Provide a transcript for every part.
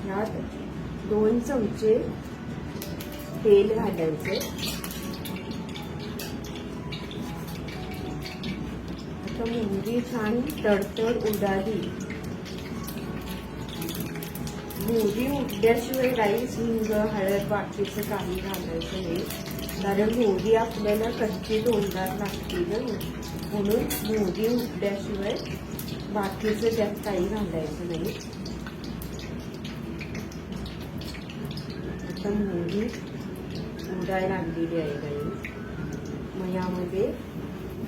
ह्यात 2 चमचे तेल घालायचे. आता मोहरी छान तडतड उडाली. मोहरी उडल्याशिवाय राईस, हिंग, हळद बाकीचं काही घालायचं नाही, कारण मोहरी आपल्याला कच्ची तोंडात लागते ना, म्हणून मोहरी उडल्याशिवाय बाकीचं त्यात काही घालायचं नाही. आता मोहरी उडायला लागलेली आहे गाईस. मग यामध्ये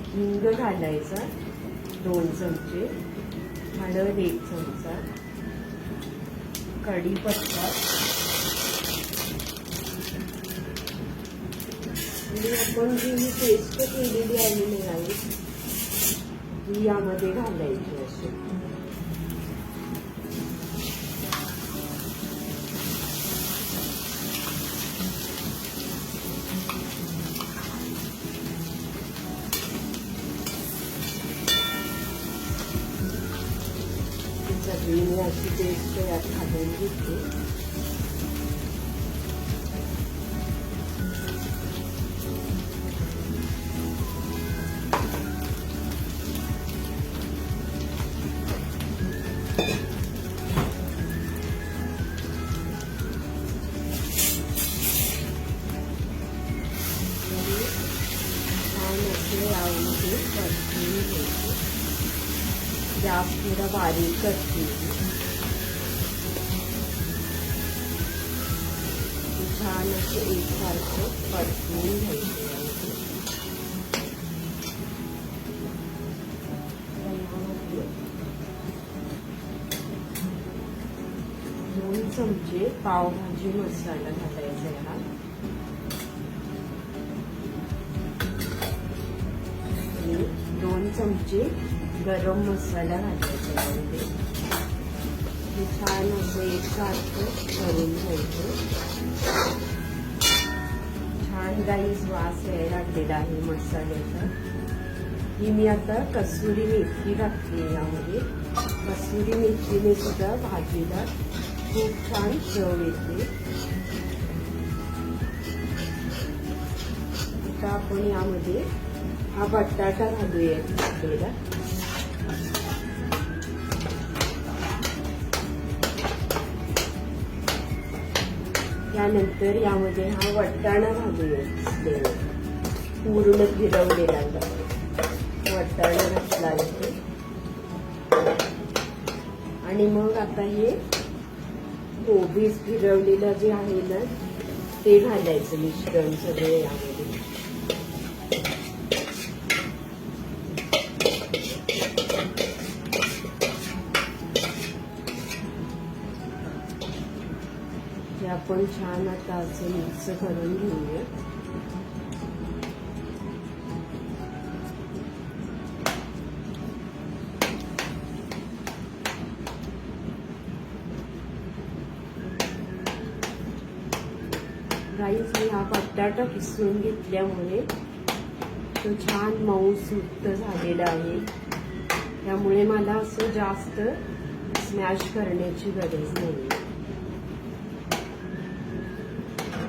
हिंग घालायचा 2 चमचे, हळद 1 चमचा, कढीपत्ता आणि आपण जी पेस्ट केलेली आहे ना ती यामध्ये घालायची अशी. सगळी मी अशी पेस्ट यात घालून घेते. छान असे यामध्ये परतून घ्यायचे. गॅस थोडा बारीक करते. छान असं एकसारखं परतून घ्यायचं. यामध्ये 2 चमचे पावभाजी मसाला घालायचा आहे. 2 चमचे गरम मसाला घालायचा यामध्ये. हे छान असं एकसारखं करून घ्यायचं. छान गाईस वास यायला लागलेला आहे मसाल्याचा. ही मी आता कसुरी मेथी घातली यामध्ये. कसुरी मेथीने सुद्धा भाजीला खूप छान चव येते. आता आपण यामध्ये हा बटाटा घालूया आपल्याला. त्यानंतर यामध्ये हा वाटाणा घालूया. पूर्ण फिरवलेला वाटाणा घातला आहे. आणि मग आता हे कोबीज फिरवलेलं जे आहे ना ते घालायचं मिश्रण सगळं यामध्ये. आपण छान आता असं मिक्स करून घेऊया. गाईस मी हा बटाटा किसून घेतल्यामुळे तो छान मऊसूत झालेला आहे. त्यामुळे मला असं जास्त स्मॅश करण्याची गरज नाही.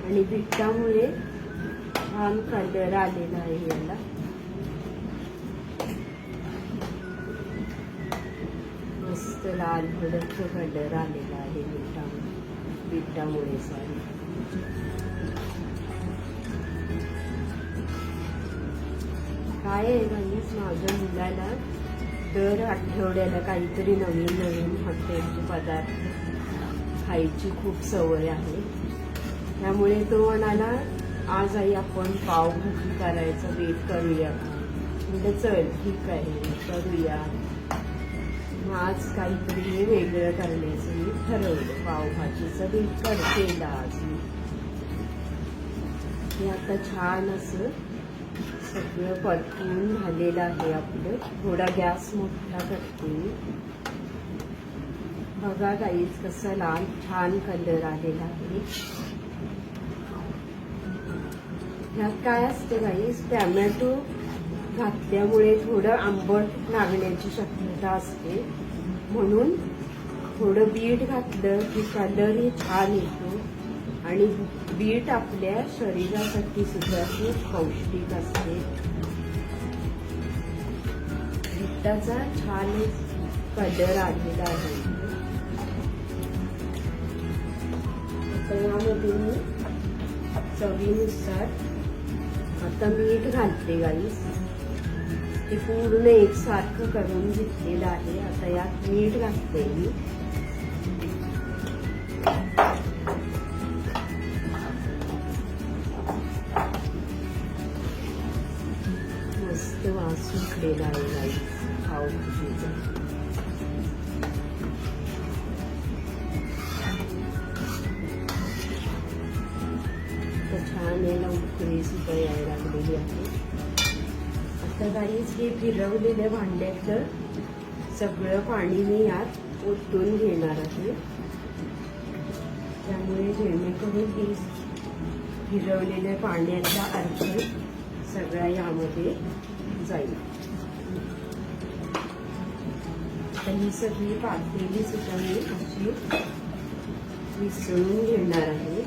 आणि पिठामुळे छान कलर आलेला आहे याला. मस्त लाल भडक कलर आलेला आहे पिठामुळे सारी. काय आहे गाईस, माझ्या मुलाला दर आठवड्याला काहीतरी नवीन नवीन हॉटेलचे पदार्थ खायची खूप सवय आहे. त्यामुळे तो म्हणाला आज आई आपण पावभाजी करायचा बेत करूया. म्हणजे चल ठीक आहे करूया. मग आज काहीतरी वेगळं करण्याचं मी ठरवलं. पावभाजीचं बेत करते आज मी. हे आता छान असं सगळं परतून झालेलं आहे आपलं. थोडा गॅस मोठा करते. बघा गाईस कसं लाल छान कलर आलेला आहे. ह्यात काय असते गाईस, टॅमॅटो घातल्यामुळे थोडं आंबट लागण्याची शक्यता असते, म्हणून थोडं बीट घातलं की कलरही छान येतो आणि बीट आपल्या शरीरासाठी सुद्धा खूप पौष्टिक असते. बीटाचा छान कलर आलेला आहे. आता यामध्ये मी चवीनुसार आता मीठ घालते गाईस. ते पूर्ण एकसारखं करून घेतलेलं आहे. आता यात मीठ घालते मी. मस्त वास सुटलेला आहे गाईस पावभाजीचा. छान याला उकळी सुद्धा यायला लागलेली आहे. आता गाईस हे फिरवलेल्या भांड्यातलं सगळं पाणी मी यात ओतून घेणार आहे. त्यामुळे जेणेकरून ती फिरवलेल्या पाण्याचा अर्थ सगळा यामध्ये जाईल. आता ही सगळी पातेली सुद्धा मी अशी मिसळून घेणार आहे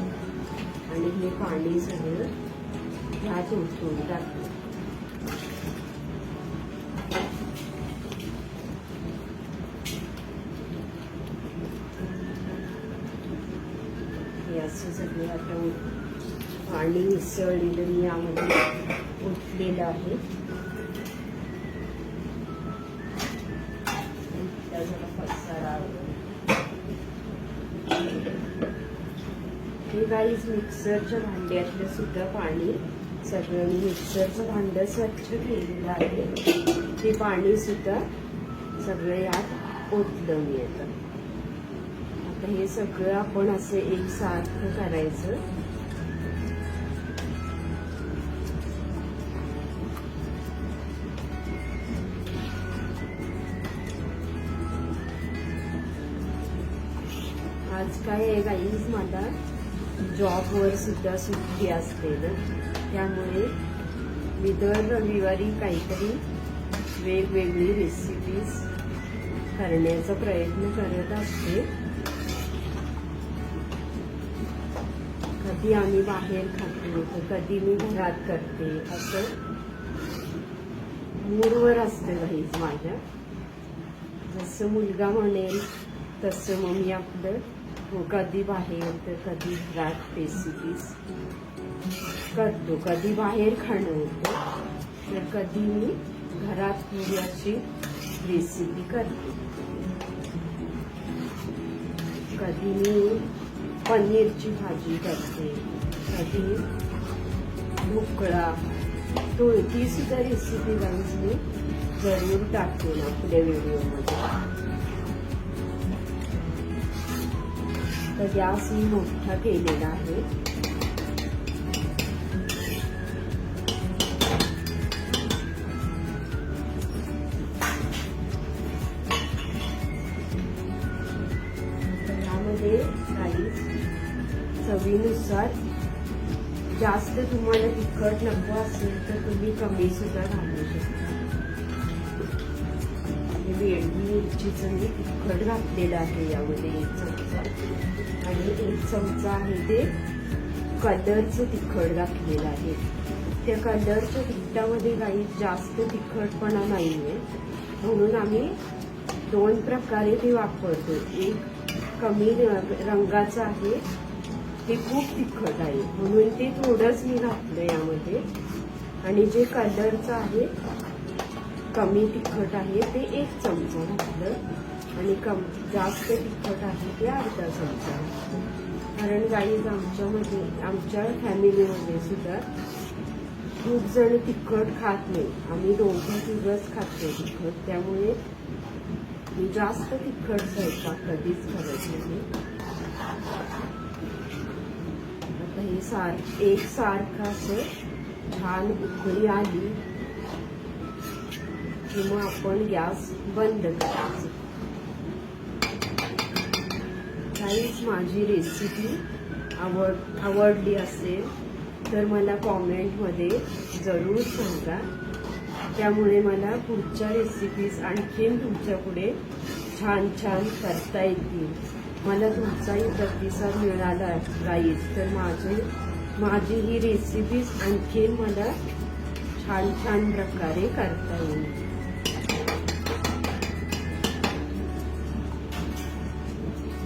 आणि हे पाणी सगळं ह्यात ओतून टाकते. हे असं सगळं आता पाणी मिसळलेलं मी यामध्ये ओतलेलं आहे. जरा पसारा हे गाईस मिक्सरच्या भांड्यातलं सुद्धा पाणी सगळं मी मिक्सरचं भांडं स्वच्छ केलेलं आहे. ते पाणी सुद्धा सगळं यात ओतलं मी. आता हे सगळं आपण असं एकसारखं करायचं. आज काय आहे गाईज, मला जॉबवर सुद्धा सुट्टी असते ना, त्यामुळे मी दर रविवारी काहीतरी वेगवेगळी रेसिपीज करण्याचा प्रयत्न करत असते. कधी आम्ही बाहेर खातो तर कधी मी घरात करते. असं मूडवर असते गाईज माझ्या. जसं मुलगा म्हणेल तसं मग मी आपलं कधी बाहेर तर कधी घरात रेसिपीज करतो. कधी बाहेर खाणं होतं तर कधी मी घरात थोडी अशी रेसिपी करते. कधी मी पनीरची भाजी करते, कधी ढोकळा. ती सुद्धा रेसिपी गाईज मी जरूर टाकते ना आपल्या व्हिडिओमध्ये. तर गॅस मी मोठा केलेला आहे. यामध्ये काही चवीनुसार जास्त तुम्हाला तिखट नको असेल तर तुम्ही कमी सुद्धा घालू शकता. वेगळी मिरचीचं मी तिखट घातलेलं आहे यामध्ये 1 चमचा आणि 1 चमचा आहे ते कलरचं तिखट घातलेलं आहे. त्या कलरच्या तिखटामध्ये काही जास्त तिखटपणा नाहीये, म्हणून आम्ही 2 प्रकारे ते वापरतो. एक कमी रंगाचं आहे, ते खूप तिखट आहे म्हणून ते थोडंच मी घातलं यामध्ये. आणि जे कलरचं आहे कमी तिखट आहे ते 1 चमचा घातलं आणि जास्त तिखट आहे ते अर्धा चमचा. कारण गाईज आमच्या फॅमिलीमध्ये सुद्धा खूप जण तिखट खात नाही. आम्ही 2-3 खातो तिखट, त्यामुळे मी जास्त तिखट स्वयंपाक कधीच करत नाही. आता हे एकसारखं असं छान उकळी आली की मग आपण गॅस बंद करायचं. काहीच माझी रेसिपी आवडली असेल तर मला कॉमेंटमध्ये जरूर सांगा. त्यामुळे मला पुढच्या रेसिपीज आणखीन तुमच्या पुढे छान छान करता येतील. मला तुमचाही प्रतिसाद मिळाला गाईज तर माझी ही रेसिपीज आणखीन मला छान छान प्रकारे करता येईल.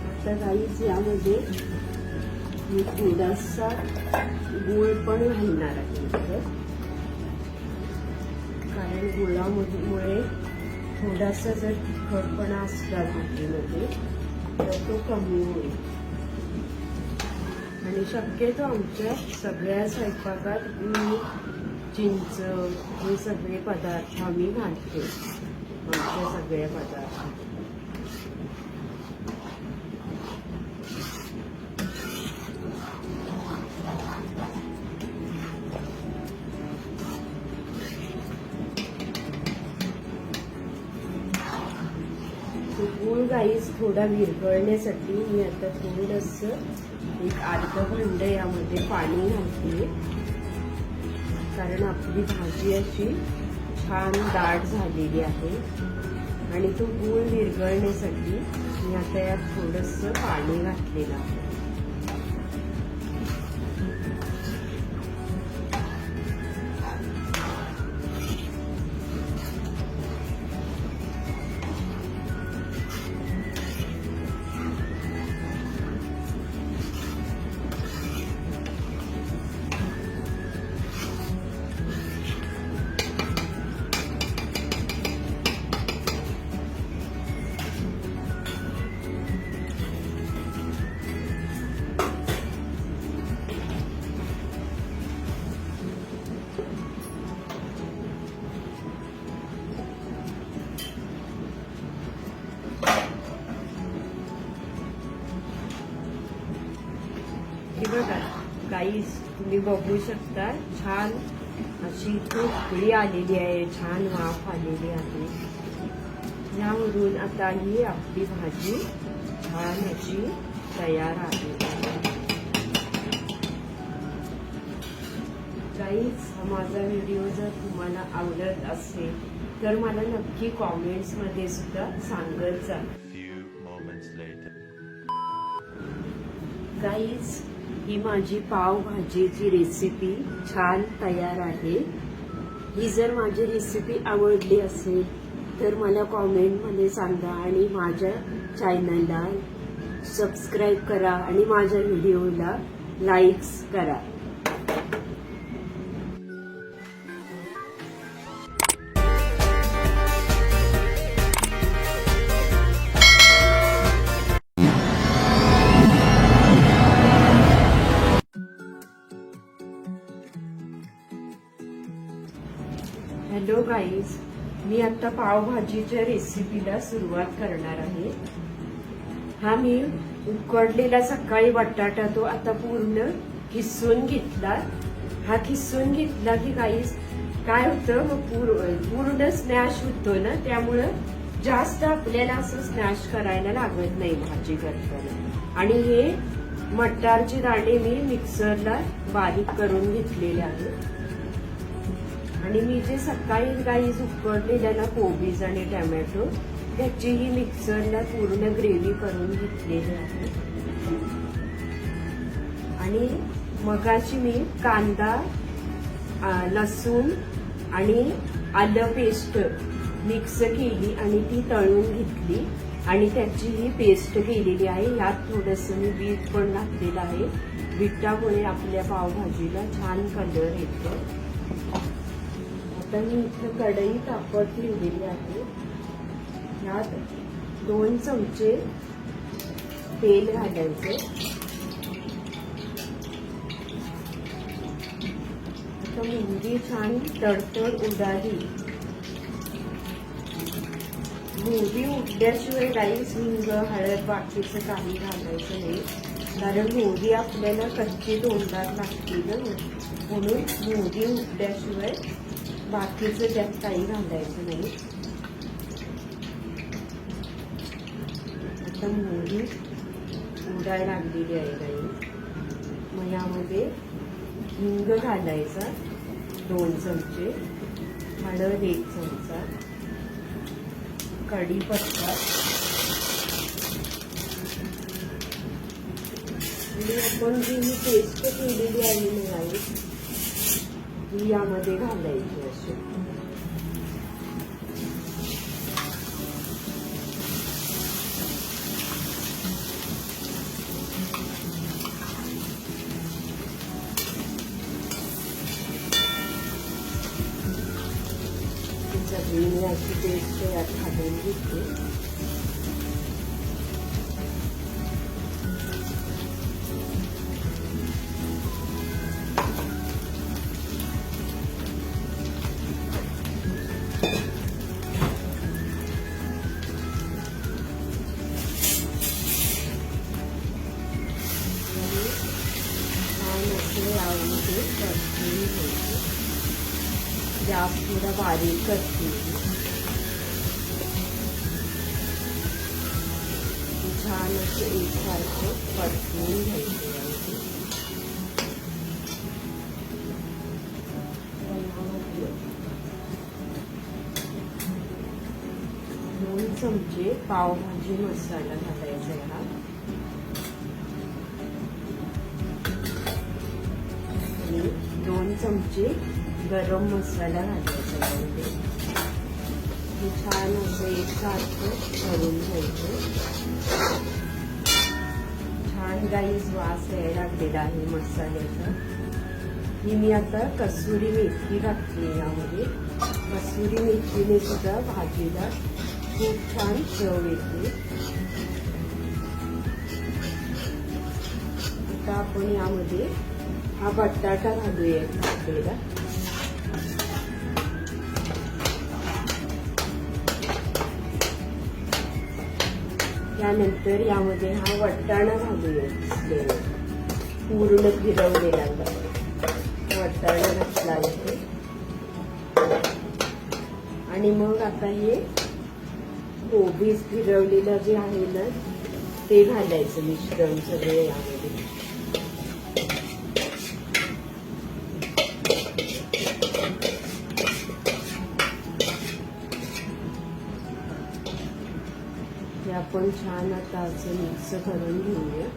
आता गाईज यामध्ये मी थोडासा गूळ पण घालणार आहे, कारण गुळामुळे थोडासा जर तिखटपणा असला भाजीमध्ये तर तो कमी होईल. आणि शक्यतो आमच्या सगळ्या स्वयंपाकात मीठ, चिंच हे सगळे पदार्थ आम्ही घालतो. आमच्या सगळ्या पदार्थ गूळ गाईस थोडा विरघळण्यासाठी मी आता थोडंसं एक अर्ध भांड यामध्ये पाणी घालते, कारण आपली भाजी अशी छान दाट झालेली आहे. आणि तो गूळ विरघळण्यासाठी मी आता यात थोडंसं पाणी घातलेलं आहे. हे बघा गाईस, तुम्ही बघू शकता छान अशी उकळी आलेली आहे, छान वाफ आलेली आहे. यावरून आता ही आपली भाजी छान अशी तयार आहे. गाईस, हा माझा व्हिडिओ जर तुम्हाला आवडत असेल तर मला नक्की कॉमेंट्स मध्ये सुद्धा सांगत जा. गाईज, ही माझी पावभाजीची रेसिपी छान तयार आहे. ही जर माझी रेसिपी आवडली असेल तर मला कॉमेंटमध्ये सांगा आणि माझ्या चॅनलला सबस्क्राईब करा आणि माझ्या व्हिडिओला लाईक्स करा. हॅलो गाईज, मी आता पावभाजीच्या रेसिपीला सुरुवात करणार आहे. हा मी उकडलेला सकाळी बटाटा तो आता पूर्ण किसून घेतला. हा किसून घेतला की गाईज काय होतं, मग पूर्ण स्मॅश होतो ना, त्यामुळं जास्त आपल्याला असं स्मॅश करायला लागत नाही भाजी करताना. आणि हे मटारचे दाणे मी मिक्सरला बारीक करून घेतलेले आहेत. आणि मी जे सकाळी गाईज उकडलेल्या ना कोबीज आणि टोमॅटो त्याचीही मिक्सरला पूर्ण ग्रेव्ही करून घेतलेली आहे. आणि मगाशी मी कांदा, लसूण आणि आलं पेस्ट मिक्स केली आणि ती तळून घेतली आणि त्याची ही पेस्ट केलेली आहे. यात थोडंसं मी बीट पण घातलेलं आहे. बीटामुळे आपल्या पावभाजीला छान कलर येतो. आता मी इथं कढई तापत ठेवलेली आहे. यात 2 चमचे तेल घालायचे. आता मोहरी छान तडतड उडाली. मोहरी उडल्याशिवाय गाईस हिंग, हळद बाकीचं काही घालायचं नाही, कारण मोहरी आपल्याला कच्ची तोंडात लागते ना, म्हणून मोहरी उडल्याशिवाय बाकीचं त्यात काही घालायचं नाही. आता मोहरी उडायला लागलेली आहे गाई. मग यामध्ये हिंग घालायचा 2 चमचे, हळद 1 चमचा, कढीपत्ता आणि आपण जी ही पेस्ट केलेली आहे ना ही यामध्ये घालायची अशी. सगळी मी अशी पेस्ट यात घालून घेते. यामध्ये परतून घ्यायची. गॅस थोडा बारीक करते. छान असं एकसारखं परतून घ्यायचं. दोन चमचे पावभाजी मसाला घालायचा हा. आणि 2 चमचे गरम मसाला घालायचा यामध्ये. हे छान असं एकसारखं करून घ्यायचं. छान गाईस वास यायला लागलेला आहे मसाल्याचा. ही मी आता कसुरी मेथी घातली यामध्ये. कसुरी मेथीने सुद्धा भाजीला खूप छान चव येते. आता आपण यामध्ये हा बटाटा घालूया आपल्याला. त्यानंतर यामध्ये हा वाटाणा घालूया. पूर्ण फिरवलेला वाटाणा घातला आहे. आणि मग आता हे कोबीज फिरवलेलं जे आहे ना ते घालायचं मिश्रण सगळे यामध्ये. हे आपण छान आता असं मिक्स करून घेऊया.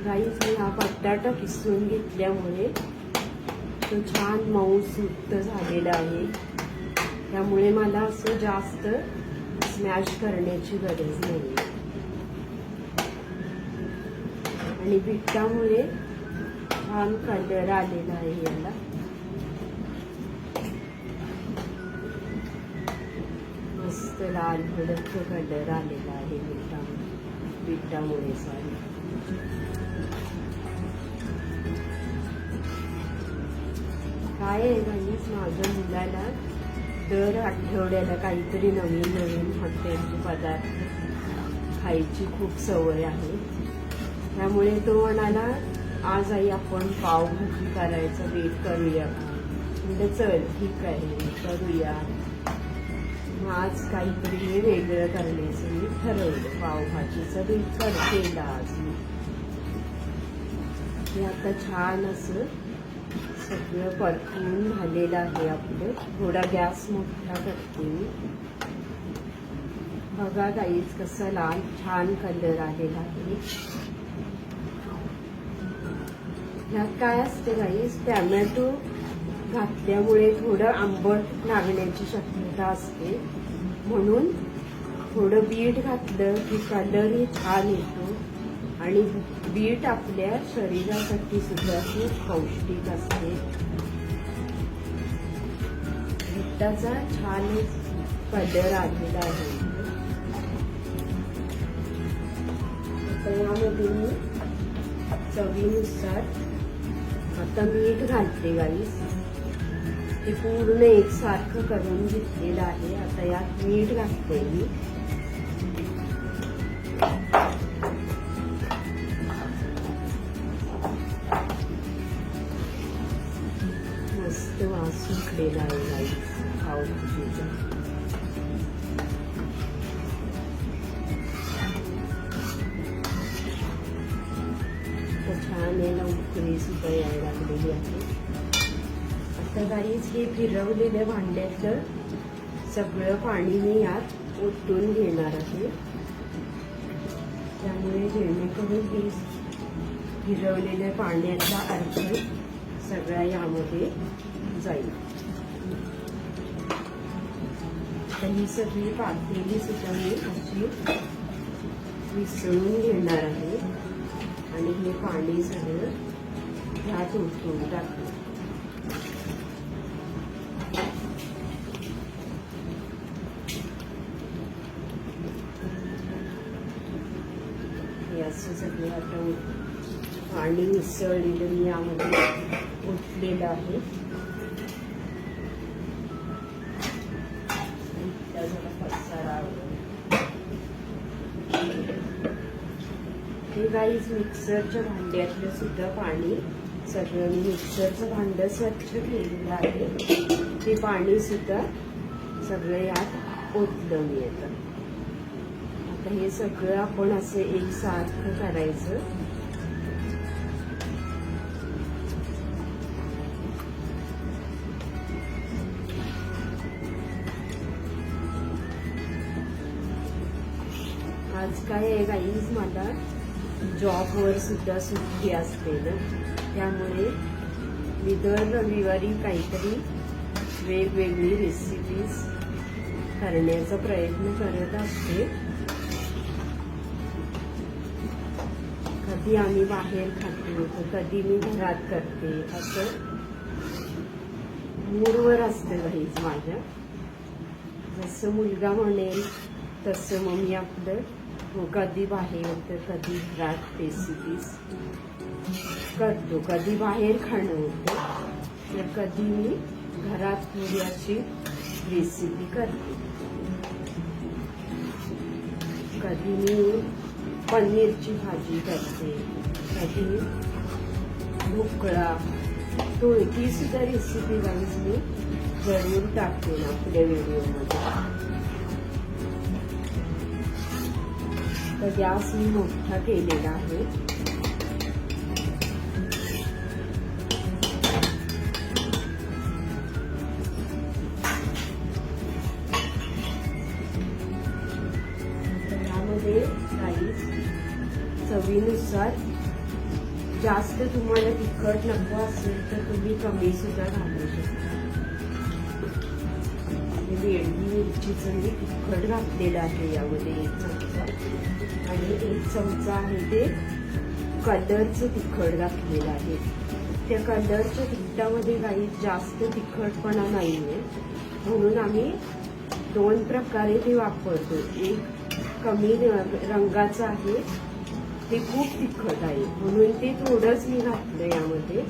गाईस मी हा बटाटा किसून घेतल्यामुळे तो छान मऊ सुट्ट झालेला आहे. त्यामुळे मला असं जास्त स्मॅश करण्याची गरज नाही. आणि बिटामुळे छान कलर आलेला आहे याला. मस्त लाल भडक कलर आलेला आहे बिटामुळे सारी. काय आहे गाईस, माझ्या मुलाला दर आठवड्याला काहीतरी नवीन नवीन हॉटेलचे पदार्थ खायची खूप सवय आहे. त्यामुळे तो म्हणाला आज आई आपण पावभाजी करायचा बेत करूया. म्हणजे चल ठीक आहे करूया. मग आज काहीतरी हे वेगळं करण्याचं मी ठरवलं. पावभाजीचं बेत केला आज मी. हे आता छान असं सगळं परतून झालेलं आहे आपलं. थोडा गॅस मोठा करते मी. बघा गाईस कसं लाल छान कलर आलेला आहे. ह्यात काय असते गाईस, टॅमॅटो घातल्यामुळे थोडं आंबट लागण्याची शक्यता असते. म्हणून थोडं बीट घातलं की कलरही छान येतो. आणि बीट आपल्या शरीरासाठी सुद्धा खूप पौष्टिक असते. बीटाचा छान कलर आलेला आहे. आता यामध्ये मी चवीनुसार आता मीठ घालते गाईस. ते पूर्ण एकसारखं करून घेतलेलं आहे. आता यात मीठ घालते मी. मस्त वास सुटलेला आहे गाईस पावभाजीचा. छान पाण्याला उकळी सुद्धा यायला लागलेली आहे. आता गाईच हे फिरवलेल्या भांड्यातलं सगळं पाणी मी यात ओतून घेणार आहे. त्यामुळे जेणेकरून ही फिरवलेल्या पाण्याचा अर्थ सगळा यामध्ये जाईल. तर ही सगळी पातेली सुद्धा मी अशी मिसळून घेणार आहे आणि हे पाणी सगळं ह्यात ओतून टाकलं. हे असं सगळं आता पाणी मिसळलेलं मी यामध्ये ओतलेलं आहे. हे गाईज मिक्सरच्या भांड्यातलं सुद्धा पाणी सगळं मी मिक्सरचं भांड स्वच्छ केलेलं आहे. ते पाणी सुद्धा सगळं यात ओतलं मी आता हे सगळं आपण असं एकसारखं करायचं. आज काय आहे गाईज, मला जॉबवर सुद्धा सुट्टी असते ना, त्यामुळे मी दर रविवारी काहीतरी वेगवेगळी रेसिपीज करण्याचा प्रयत्न करत असते. कधी आम्ही बाहेर खातो तर कधी मी घरात करते. असं मूडवर असतं गाईज माझ्या. जसं मुलगा म्हणेल तसं मग मी आपलं कधी बाहेर तर कधी घरात रेसिपीज करतो. कधी बाहेर खाणं होतं तर कधी मी घरात थोडी अशी रेसिपी करते. कधी मी पनीरची भाजी करते, कधी ढोकळा, ती सुद्धा रेसिपी गाईज मी जरूर टाकते आपल्या व्हिडिओमध्ये. तर गॅस मी मोठा केलेला आहे. यामध्ये गाईज चवीनुसार, जास्त तुम्हाला तिखट नको असेल तर तुम्ही कमी सुद्धा घालू शकता. वेगळी मिरचीचं मी तिखट घातलेलं आहे यामध्ये 1 चमचा, आणि 1 चमचा आहे ते कलरचं तिखट घातलेलं आहे. त्या कलरच्या तिखटामध्ये काही जास्त तिखटपणा नाहीये, म्हणून आम्ही 2 प्रकारे ते वापरतो. एक कमी रंगाचं आहे, ते खूप तिखट आहे म्हणून ते थोडंच मी घातलं यामध्ये,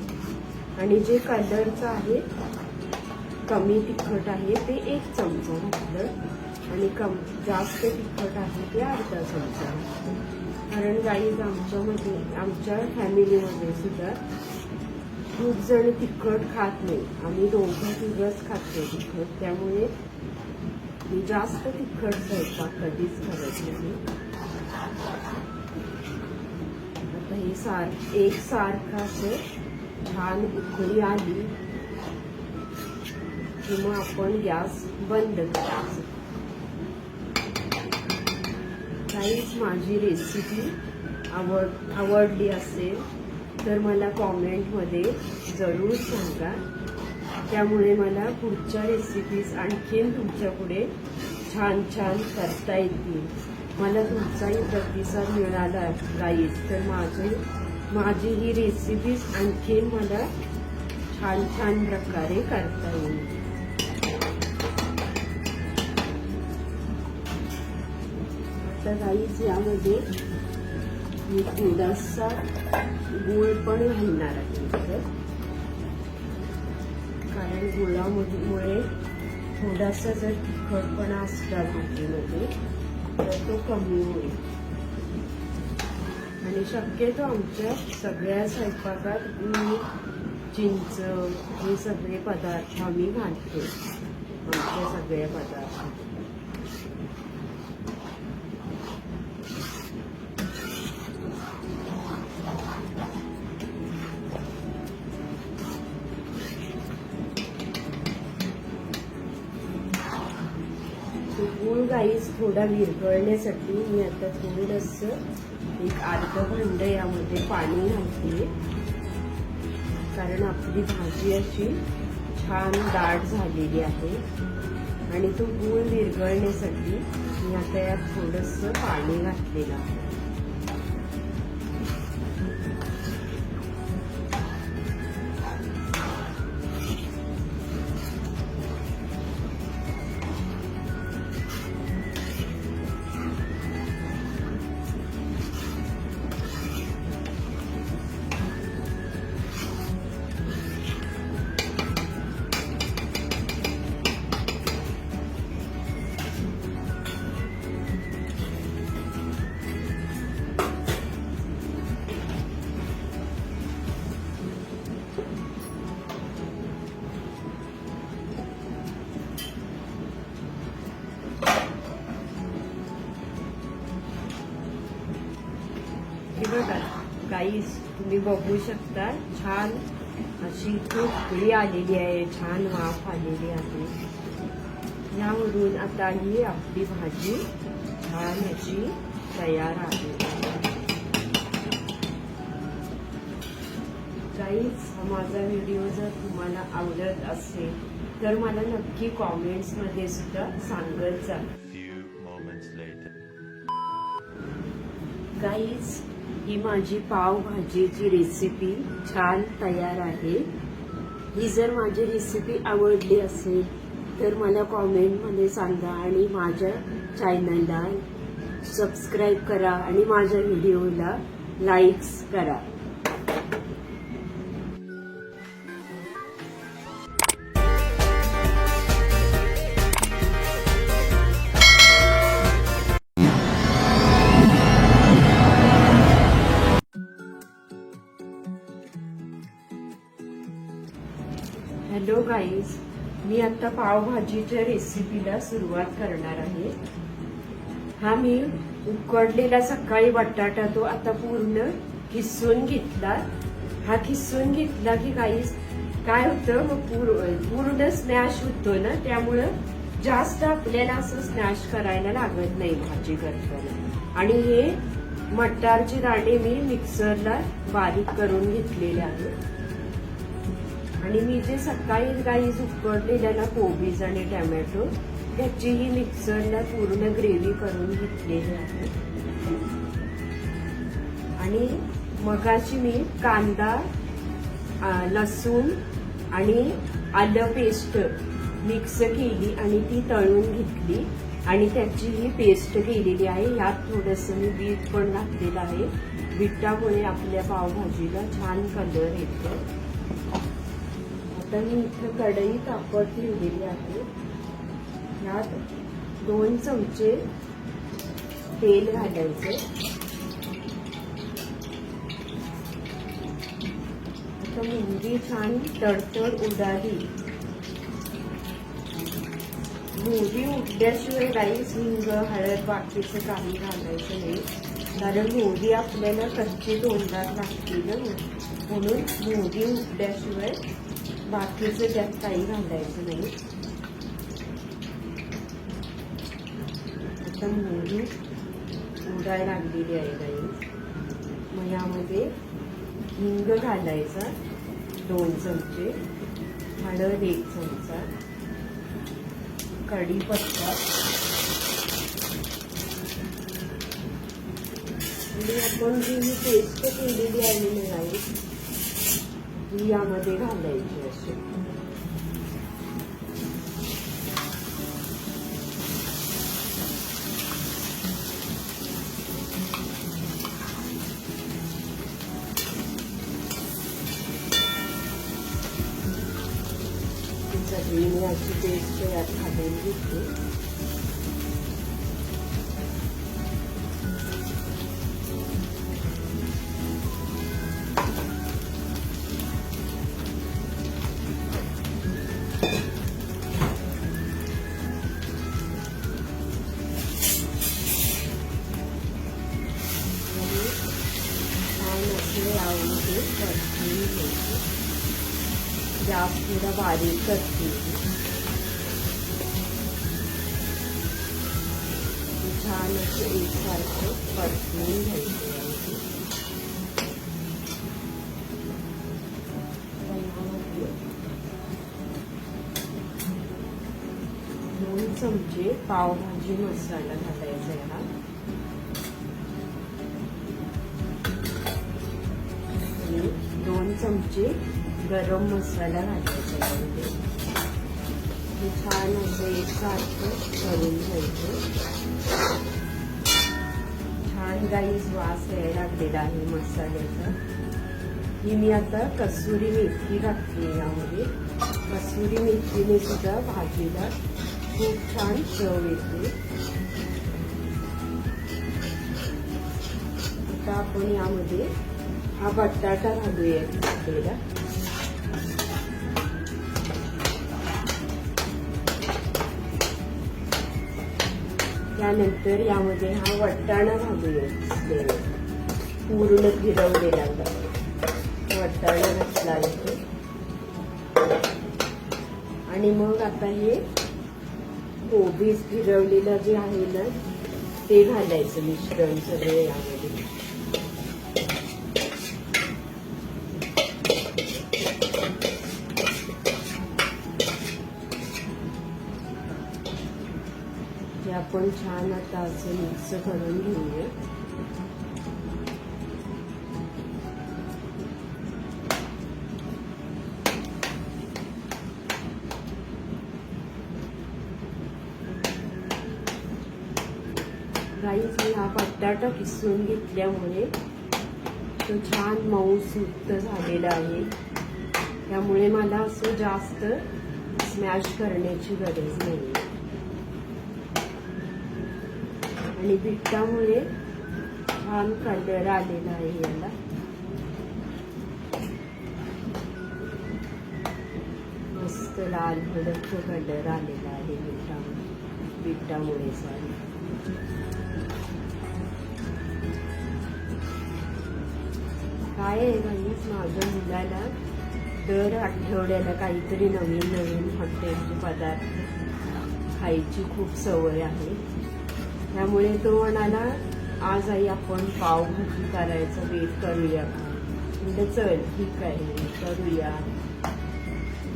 आणि जे कलरचं आहे कमी तिखट आहे ते 1 चमचा घातलं, आणि जास्त तिखट आहे ते अर्धा चमचा. कारण गाईज आमच्या फॅमिलीमध्ये सुद्धा खूप जण तिखट खात नाही. आम्ही 2-3च खातो तिखट, त्यामुळे मी जास्त तिखट स्वयंपाक कधीच करत नाही. आता हे एकसारखं असं छान उकळी आली की मग आपण गॅस बंद करायचं. काहीच माझी रेसिपी आवडली असेल तर मला कॉमेंटमध्ये जरूर सांगा. त्यामुळे मला पुढच्या रेसिपीज आणखीन तुमच्या पुढे छान छान करता येतील. मला तुमचाही प्रतिसाद मिळाला गाईज तर माझी ही रेसिपीज आणखीन मला छान छान प्रकारे करता येईल. आता गाईज यामध्ये मी थोडासा गूळ पण घालणार आहे, कारण गुळामुळे थोडासा जर तिखटपणा असला भाजीमध्ये तर तो कमी होईल. आणि शक्यतो आमच्या सगळ्या स्वयंपाकात चिंच हे सगळे पदार्थ आम्ही घालतो. आमच्या सगळ्या पदार्थ गाईस थोडा विरघळण्यासाठी मी आता थोडंसं एक अर्ध भांड यामध्ये पाणी घालते, कारण आपली भाजी अशी छान दाट झालेली आहे आणि तो गूळ विरघळण्यासाठी मी आता यात थोडंसं पाणी घातलेलं आहे. बघा गाईस, तुम्ही बघू शकता छान अशी उकळी आलेली आहे, छान वाफ आलेली आहे. यावरून आता ही आपली भाजी छान अशी तयार आहे. गाईस, हा माझा व्हिडिओ जर तुम्हाला आवडत असेल तर मला नक्की कॉमेंट्स मध्ये सुद्धा सांगत जा. गाईस, ही माझी पावभाजीची रेसिपी छान तयार आहे. ही जर माझी रेसिपी आवडली असेल तर मला कॉमेंटमध्ये सांगा आणि माझ्या चॅनलला सबस्क्राईब करा आणि माझ्या व्हिडिओला लाईक्स करा. हॅलो गाईज, मी आता पावभाजीच्या रेसिपीला सुरुवात करणार आहे. हा मी उकडलेला सकाळी बटाटा तो आता पूर्ण किसून घेतला. हा किसून घेतला की गाईज काय होतं, मग पूर्ण स्मॅश होतो ना, त्यामुळं जास्त आपल्याला असं स्मॅश करायला लागत नाही भाजी करताना. आणि हे मटारचे दाणे मी मिक्सरला बारीक करून घेतलेले आहेत. आणि मी जे सकाळी गाईज उकडलेल्या ना कोबीज आणि टोमॅटो त्याचीही मिक्सरला पूर्ण ग्रेव्ही करून घेतलेली आहे. आणि मगाशी मी कांदा, लसूण आणि आलं पेस्ट मिक्स केली आणि ती तळून घेतली आणि त्याची ही पेस्ट केलेली आहे. यात थोडंसं मी बीट पण घातलेलं आहे. बीटामुळे आपल्या पावभाजीला छान कलर येतो. आता मी इथं कढई तापत ठेवलेली आहे. यात 2 चमचे तेल घालायचं. आता मोहरी छान तडतड उडाली. मोहरी उडल्याशिवाय राईस, हिंग, हळद बाकीचं काही घालायचं नाही, कारण मोहरी आपल्याला कच्ची तोंडात लागते ना, म्हणून मोहरी उडल्याशिवाय बाकीचं त्यात काही घालायचं नाही. आता मोहरी उडायला लागलेली आहे गाईस. मग यामध्ये हिंग घालायचा 2 चमचे, हळद 1 चमचा, कढीपत्ता आणि आपण जी ही पेस्ट केलेली आहे ना गाईस, ही यामध्ये घालायची अशी. सगळी मी अशी पेस्ट यात घालून घेते. गॅस थोडा बारीक करते. छान असं एकसारखं परतवून घ्यायचं यामध्ये. दोन चमचे पावभाजी मसाला घालायचा आहे हा. आणि 2 चमचे गरम मसाला घालायचा यामध्ये. हे छान असं एकसारखं करून घ्यायचं. छान गाईस वास यायला लागलेला आहे मसाल्याचा. ही मी आता कसुरी मेथी घातली यामध्ये. कसुरी मेथीने सुद्धा भाजीला खूप छान चव येते. आता आपण यामध्ये हा बटाटा घालूया आपल्याला. त्यानंतर यामध्ये हा वाटाणा घालूया. पूर्ण फिरवलेला वाटाणा घातला आहे. आणि मग आता हे कोबीज फिरवलेलं जे आहे ना ते घालायचं मिश्रण सगळं यामध्ये. हे आपण छान आता असं मिक्स करून घेऊया. गाईस मी हा बटाटा किसून घेतल्यामुळे तो छान मऊसूत झालेला आहे. त्यामुळे मला असं जास्त स्मॅश करण्याची गरज नाही. आणि बिट्टामुळे छान कलर आलेला आहे याला. मस्त लाल भडक कलर आलेला आहे बिट्टामुळे छान. काय आहे गाईस, माझ्या मुलाला दर आठवड्याला काहीतरी नवीन नवीन हॉटेलचे पदार्थ खायची खूप सवय आहे. त्यामुळे तो म्हणाला आज आई आपण पावभाजी करायचं बेत करूया का. म्हणजे चल ठीक आहे करूया.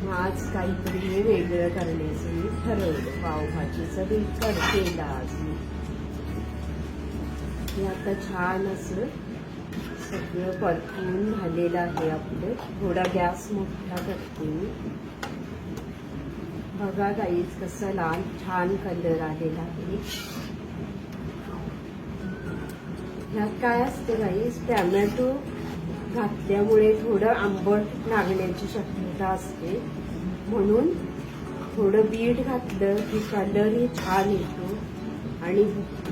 मग आज काहीतरी हे वेगळं करण्याचं मी ठरवलं. पावभाजीचं बेत केला आज मी. हे आता छान असं सगळं परतवून झालेलं आहे आपलं. थोडा गॅस मोठा करते मी. बघा गाईस कसं लाल छान कलर आलेला आहे. ह्यात काय असते गाईस, टॅमॅटो घातल्यामुळे थोडं आंबट लागण्याची शक्यता असते. म्हणून थोडं बीट घातलं की कलरही छान येतो. आणि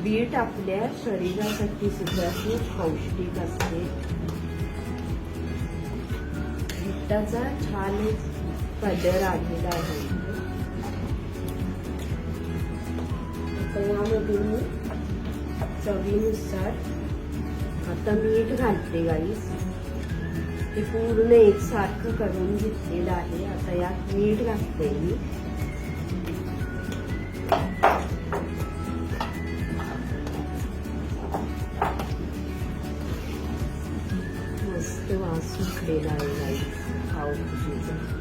बीट आपल्या शरीरासाठी सुद्धा खूप पौष्टिक असते. बीटाचा छान कलर आलेला आहे. आता यामध्ये मी चवीनुसार आता मीठ घालते गाईस. ते पूर्ण एकसारखं करून घेतलेलं आहे. आता यात मीठ घालते मी. मस्त वास सुटलेला आहे गाईस पावभाजीचा.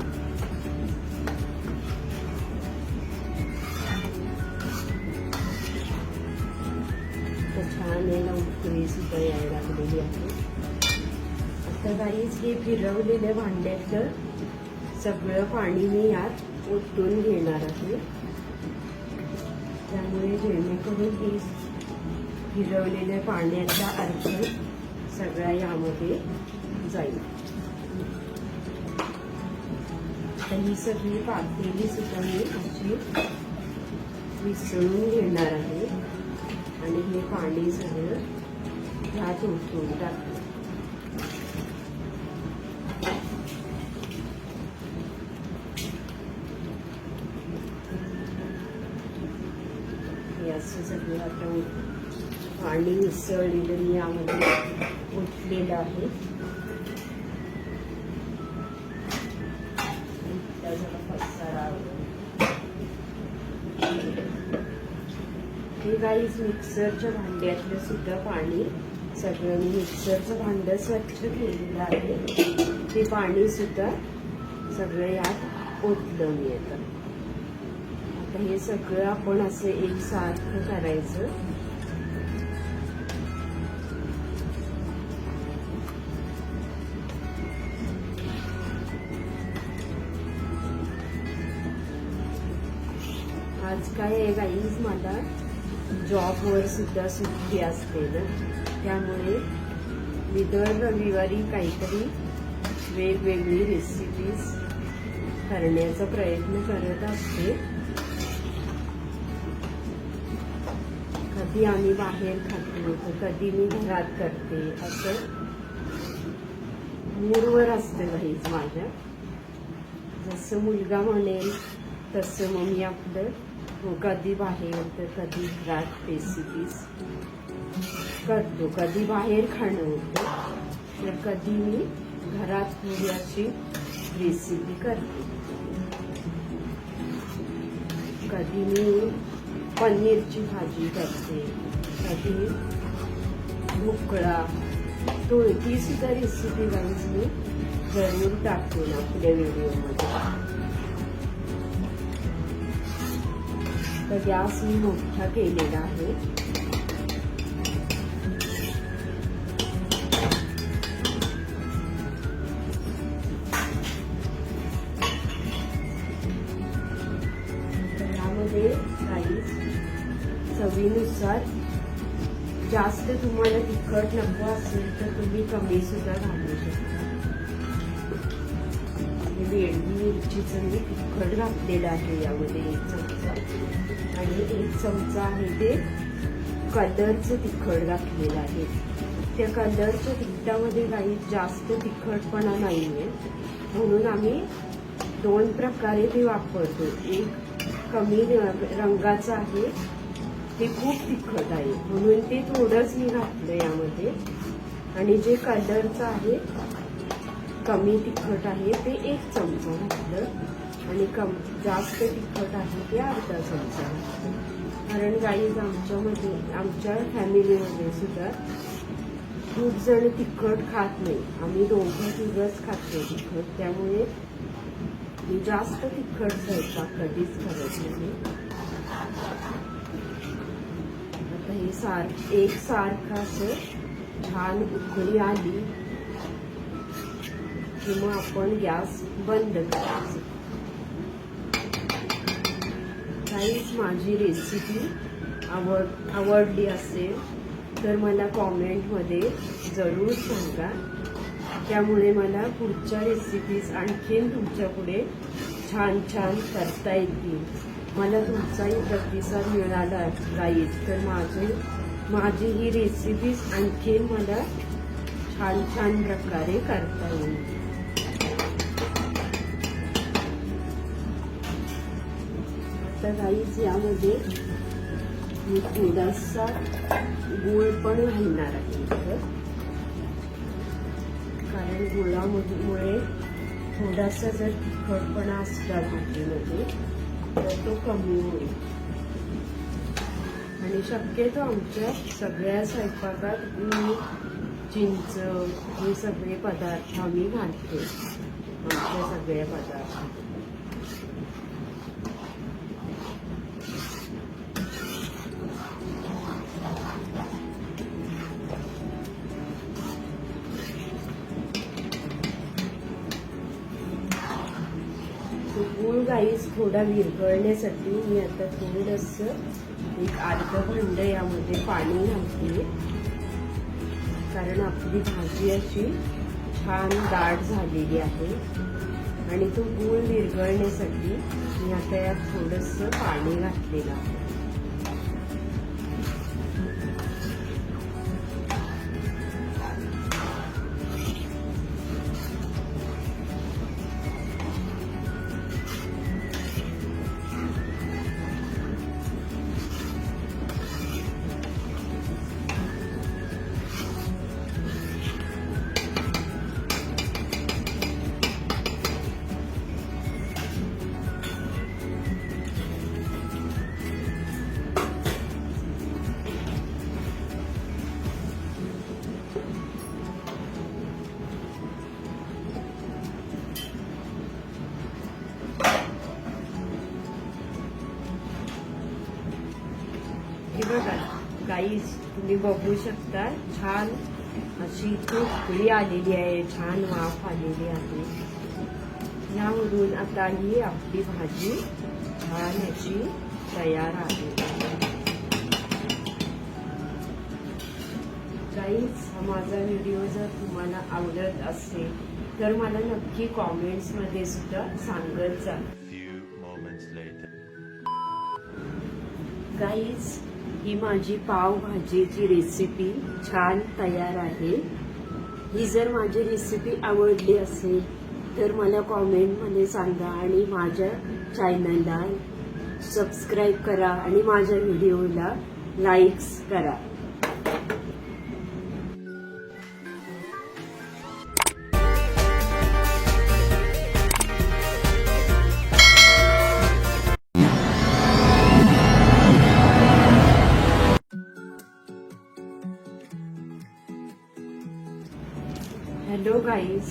छान याला उकळी सुद्धा यायला लागलेली आहे. आता गाईस हे फिरवलेल्या भांड्यातलं सगळं पाणी मी यात ओतून घेणार आहे. त्यामुळे जेणेकरून हे फिरवलेल्या पाण्याचा अर्थ सगळा यामध्ये जाईल. तर ही सगळी पातेली सुद्धा मी अशी मिसळून घेणार आहे. आणि हे पाणी सगळं ह्यात ओतून टाकलं. हे असं सगळं आता पाणी मिसळलेलं मी यामध्ये ओतलेलं आहे. हे गाईज मिक्सरच्या भांड्यातलं सुद्धा पाणी सगळं मी मिक्सरचं भांडं स्वच्छ केलेलं आहे. ते पाणी सुद्धा सगळं यात ओतलं मी आता हे सगळं आपण असं एकसारखं करायचं. आज काय आहे गाईज, मला जॉबवर सुद्धा सुट्टी असते ना, त्यामुळे मी दर रविवारी काहीतरी वेगवेगळी रेसिपीज करण्याचा प्रयत्न करत असते. कधी आम्ही बाहेर खातो तर कधी मी घरात करते, असं मूडवर असते गाईज माझ्या. जसं मुलगा म्हणेल तसं मग मी आपलं कधी बाहेर तर कधी घरात रेसिपीज करतो. कधी बाहेर खाणं होतं तर कधी मी घरात थोडी अशी रेसिपी करते. कधी मी पनीरची भाजी करते, कधी ढोकळा. तो ती सुद्धा रेसिपी गाईज मी जरूर टाकते आपल्या व्हिडिओमध्ये. तर गॅस मी मोठा केलेला आहे. तर यामध्ये गाईज चवीनुसार जास्त तुम्हाला तिखट नको असेल तर तुम्ही कमी सुद्धा घालू शकता. वेगळी मिरचीचं मी तिखट घातलेलं आहे यामध्ये 1 चमचा, आणि 1 चमचा आहे ते कलरचं तिखट घातलेलं आहे. त्या कलरच्या तिखटामध्ये काही जास्त तिखटपणा नाहीये, म्हणून आम्ही 2 प्रकारे ते वापरतो. एक कमी रंगाचं आहे, ते खूप तिखट आहे म्हणून ते थोडंच मी घातलं यामध्ये, आणि जे कलरचं आहे कमी तिखट आहे ते 1 चमचा घातलं, आणि जास्त तिखट आहे ते अर्धा चमचा घातलं. कारण गाईज आमच्या फॅमिलीमध्ये सुद्धा खूप जण तिखट खात नाही. आम्ही 2-3 खातो तिखट, त्यामुळे मी जास्त तिखट स्वयंपाक कधीच करत नाही. आता हे एकसारखं असं छान उकळी आली की मग आपण गॅस बंद करायचं. काहीच माझी रेसिपी आवडली असेल तर मला कॉमेंटमध्ये जरूर सांगा. त्यामुळे मला पुढच्या रेसिपीज आणखीन तुमच्या पुढे छान छान करता येतील. मला तुमचाही प्रतिसाद मिळाला गाईज तर माझी ही रेसिपीज आणखीन मला छान छान प्रकारे करता येईल. आता गाईज यामध्ये मी थोडासा गूळ पण घालणार आहे, कारण गुळामुळे थोडासा जर तिखटपणा असला भाजीमध्ये तर तो कमी होईल. आणि शक्यतो आमच्या सगळ्या स्वयंपाकात मी चिंच हे सगळे पदार्थ आम्ही घालतो. आमच्या सगळ्या पदार्थ गूळ गाईस थोडा विरघळण्यासाठी मी आता थोडंसं एक अर्ध भांड यामध्ये पाणी घालते, कारण आपली भाजी अशी छान दाट झालेली आहे. आणि तो गूळ विरघळण्यासाठी मी आता यात थोडंसं पाणी घातलेलं आहे. गाईस तुम्ही बघू शकता छान अशी इथे उकळी आलेली आहे, छान वाफ आलेली आहे. यावरून आता ही आपली भाजी छान अशी तयार आहे. गाईज माझा व्हिडिओ जर तुम्हाला आवडत असेल तर मला नक्की कॉमेंट्स मध्ये सुद्धा सांगत जा. गाईज ही माझी पावभाजीची रेसिपी छान तयार आहे. ही जर माझी रेसिपी आवडली असेल तर मला कॉमेंटमध्ये सांगा आणि माझ्या चॅनलला सबस्क्राईब करा आणि माझ्या व्हिडिओला लाईक्स करा. हॅलो गाईज,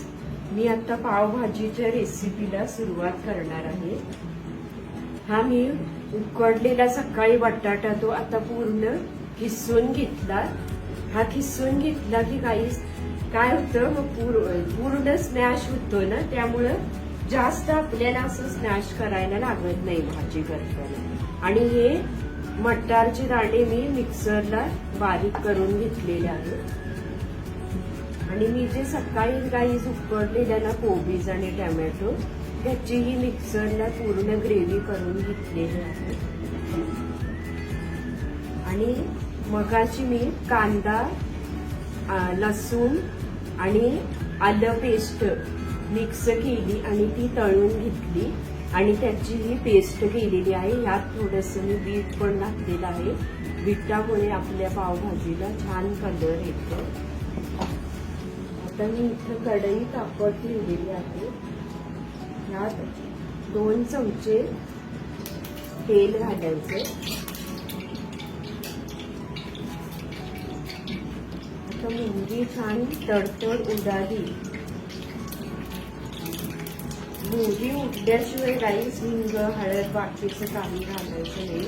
मी आता पावभाजीच्या रेसिपीला सुरुवात करणार आहे. हा मी उकडलेला सकाळी बटाटा तो आता पूर्ण खिसून घेतला. हा खिसून घेतला की गाईज काय होतं मग पूर्ण स्मॅश होतो ना, त्यामुळं जास्त आपल्याला असं स्मॅश करायला लागत नाही भाजी करताना. आणि हे मटारचे दाणे मी मिक्सरला बारीक करून घेतलेले आहेत. आणि मी जे सकाळी गाईज उकडलेल्या ना कोबीज आणि टोमॅटो त्याचीही मिक्सरला पूर्ण ग्रेव्ही करून घेतलेली आहे. आणि मगाची मी कांदा, लसूण आणि आलं पेस्ट मिक्स केली आणि ती तळून घेतली आणि त्याची ही पेस्ट केलेली आहे. ह्यात थोडंसं मी बीट पण घातलेलं आहे. बीटामुळे आपल्या पावभाजीला छान कलर येतो. आता मी इथं कढई तापत ठेवलेली आहे. ह्यात 2 चमचे तेल घालायचे. आता मोहरी छान तडतड उडाली. मोहरी उडल्याशिवाय राईस, हिंग, हळद बाकीचं काही घालायचं नाही,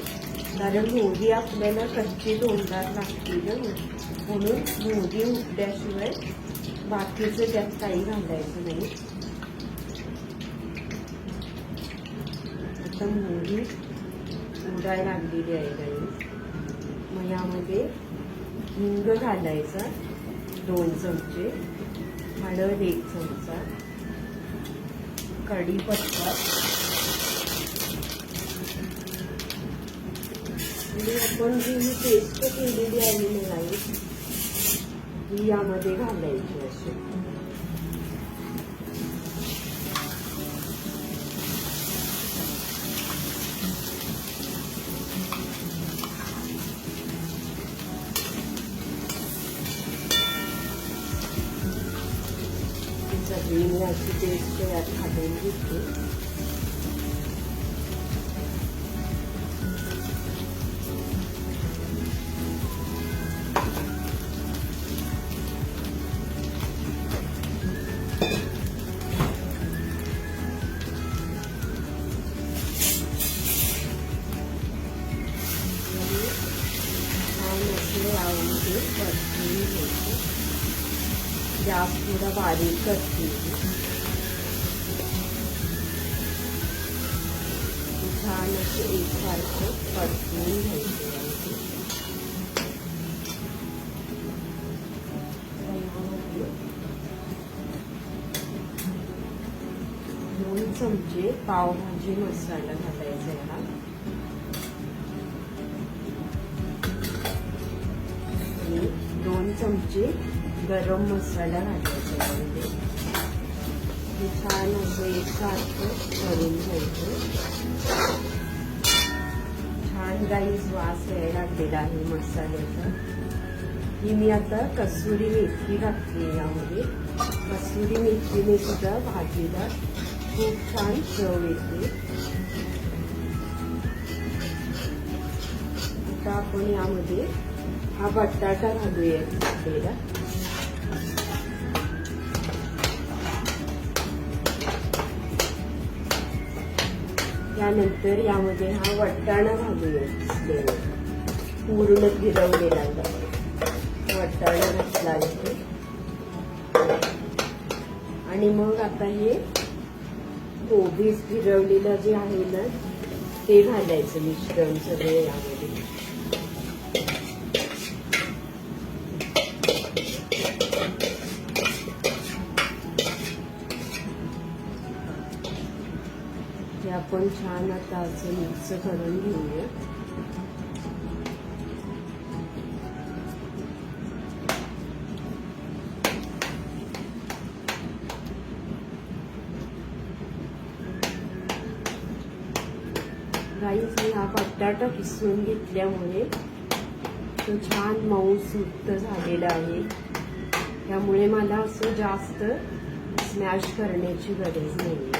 कारण मोहरी आपल्याला कच्ची तोंडात लागते ना, म्हणून मोहरी उडल्याशिवाय बाकीचं त्यात काही घालायचं नाही. आता मोहरी उडायला लागलेली आहे गाईस. मग यामध्ये हिंग घालायचा 2 चमचे, हळद 1 चमचा, कढीपत्ता आणि आपण जी पेस्ट केलेली आहे ना गाईस ही यामध्ये घालायची अशी. सगळी मी अशी पेस्ट यात घालून घेते. गॅस थोडा बारीक करते. छान असं एकसारखं परतवून घ्यायचं. दोन चमचे पावभाजी मसाला घालायचा आहे. 2 चमचे गरम मसाला घालायचा आहे. हे छान असं एकसारखं करून घ्यायचं. छान गाईज वास यायला लागलेला आहे मसाल्याचा. ही मी आता कसुरी मेथी घातली यामध्ये. कसुरी मेथीने सुद्धा भाजीला खूप छान चव येते. आता आपण यामध्ये हा बटाटा घालूया आपल्याला. त्यानंतर यामध्ये हा वाटाणा घालूया. पूर्ण फिरवलेला आहे, वाटाणा घातला आहे. आणि मग आता हे कोबीज फिरवलेलं जे आहे ना ते घालायचं मिश्रण सगळं यामध्ये. हे आपण छान आता असं मिक्स करून घेऊया. गाईस हा बटाटा किसून घेतल्यामुळे तो छान मऊ सुट्ट झालेला आहे, त्यामुळे मला असं जास्त स्मॅश करण्याची गरज नाही.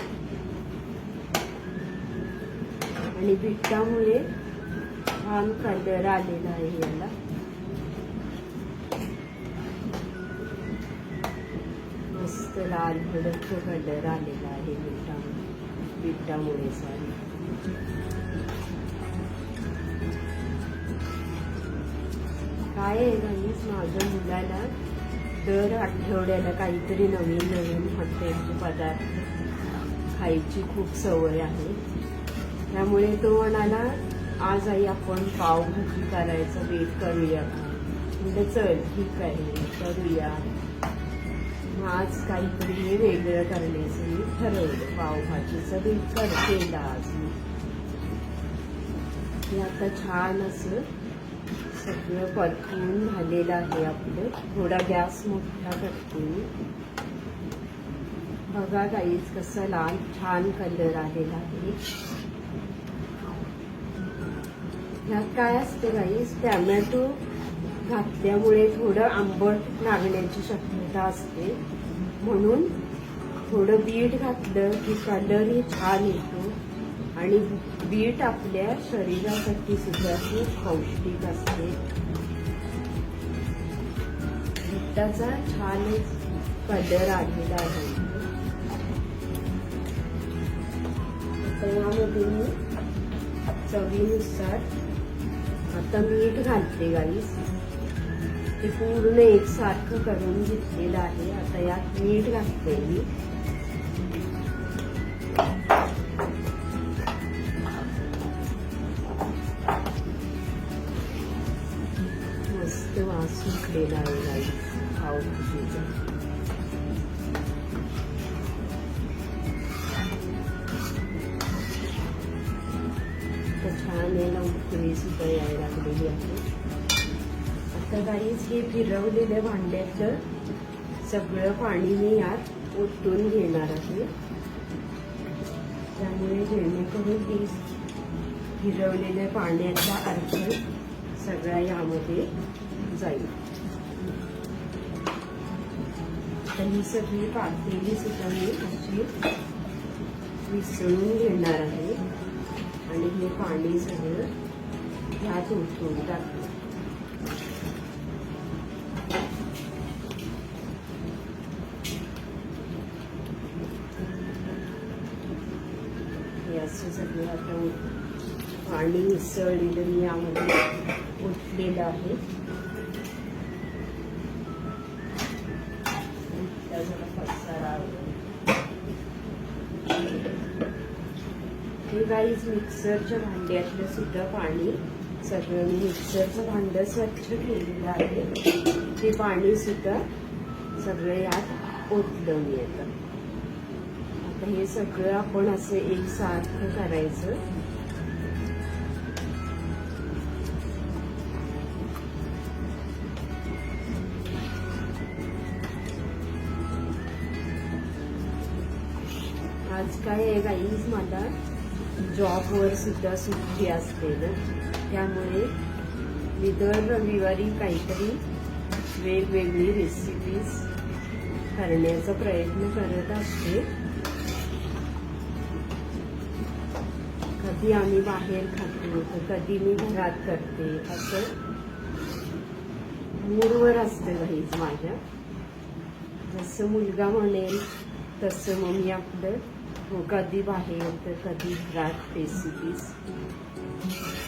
आणि बिटामुळे छान कलर आलेला आहे याला. मस्त लाल भडक कलर आलेला आहे बिटामुळे सारी. काय आहे गाईस, माझ्या मुलाला दर आठवड्याला काहीतरी नवीन नवीन हॉटेलचे पदार्थ खायची खूप सवय आहे. त्यामुळे तो म्हणाला आज आई आपण पावभाजी करायचा बेत करूया. म्हणजे चल ठीक आहे करूया. आज काहीतरी हे वेगळं करण्याचं मी ठरवलं. पावभाजीचं बेत केला आज मी. आता छान असं सगळं परतून झालेलं आहे आपलं. थोडा गॅस मोठा करते मी. बघा गाईस कसं लाल छान कलर आलेला आहे. ह्यात काय असते गाईस, टॅमॅटो घातल्यामुळे थोडं आंबट लागण्याची शक्यता असते, म्हणून थोडं बीट घातलं की कलरही छान येतो. आणि बीट आपल्या शरीरासाठी सुद्धा खूप पौष्टिक असते. बीटाचा छानच कलर आलेला आहे. आता यामध्ये मी चवीनुसार आता मीठ घालते गाईस. ते पूर्ण एकसारखं करून घेतलेलं आहे. आता यात मीठ घालते मी. मस्त वास सुटलेला आहे गाईस पावभाजीचा. छान याला उकळी सुद्धा यायला लागलेली आहे. आता गाईस हे फिरवलेल्या भांड्यातलं सगळं पाणी मी यात ओतून घेणार आहे. त्यामुळे जेणेकरून ती फिरवलेल्या पाण्याचा अर्थ सगळा यामध्ये जाईल. तर ही सगळी पातेली सुद्धा मी अशी मिसळून घेणार आहे आणि हे पाणी सगळं यात ओतून टाकणार. हे असं सगळं आता पाणी मिसळलेलं मी यामध्ये ओतलेलं आहे. जरा पसारा हे गाईस मिक्सरच्या भांड्यातलं सुद्धा पाणी सगळं मी मिक्सरचं भांडं स्वच्छ केलेलं आहे. ते पाणी सुद्धा सगळं यात ओतलं मी. आता हे सगळं आपण असं एकसारखं करायचं. आज काय आहे गाईज, मला जॉबवर सुद्धा सुट्टी असते ना, त्यामुळे मी दर रविवारी काहीतरी वेगवेगळी रेसिपीज करण्याचा प्रयत्न करत असते. कधी आम्ही बाहेर खातो तर कधी मी घरात करते. असं मूडवर असते गाईज माझ्या. जसं मुलगा म्हणेल तसं मग मी आपलं कधी बाहेर तर कधी घरात रेसिपीज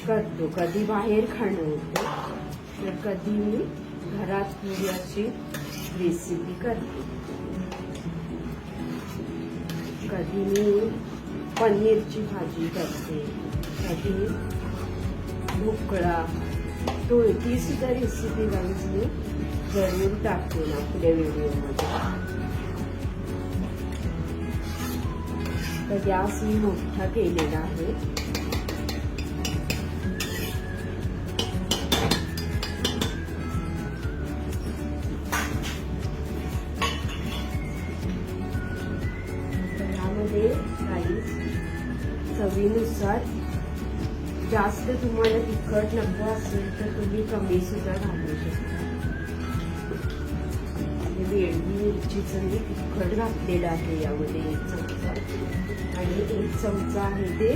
करतो. कधी बाहेर खाणं होतं तर कधी मी घरात थोडी अशी रेसिपी करते. कधी मी पनीरची भाजी करते, कधी ढोकळा. ती सुद्धा रेसिपी गाईज मी जरूर टाकते ना पुढे व्हिडिओमध्ये. तर गॅस मी मोठा केलेला आहे. यामध्ये गाईज चवीनुसार, जास्त तुम्हाला तिखट नको असेल तर तुम्ही कमी सुद्धा घालू शकता. वेगळी मिरचीचं मी तिखट घातलेलं आहे यामध्ये 1 चमचा, आणि 1 चमचा आहे ते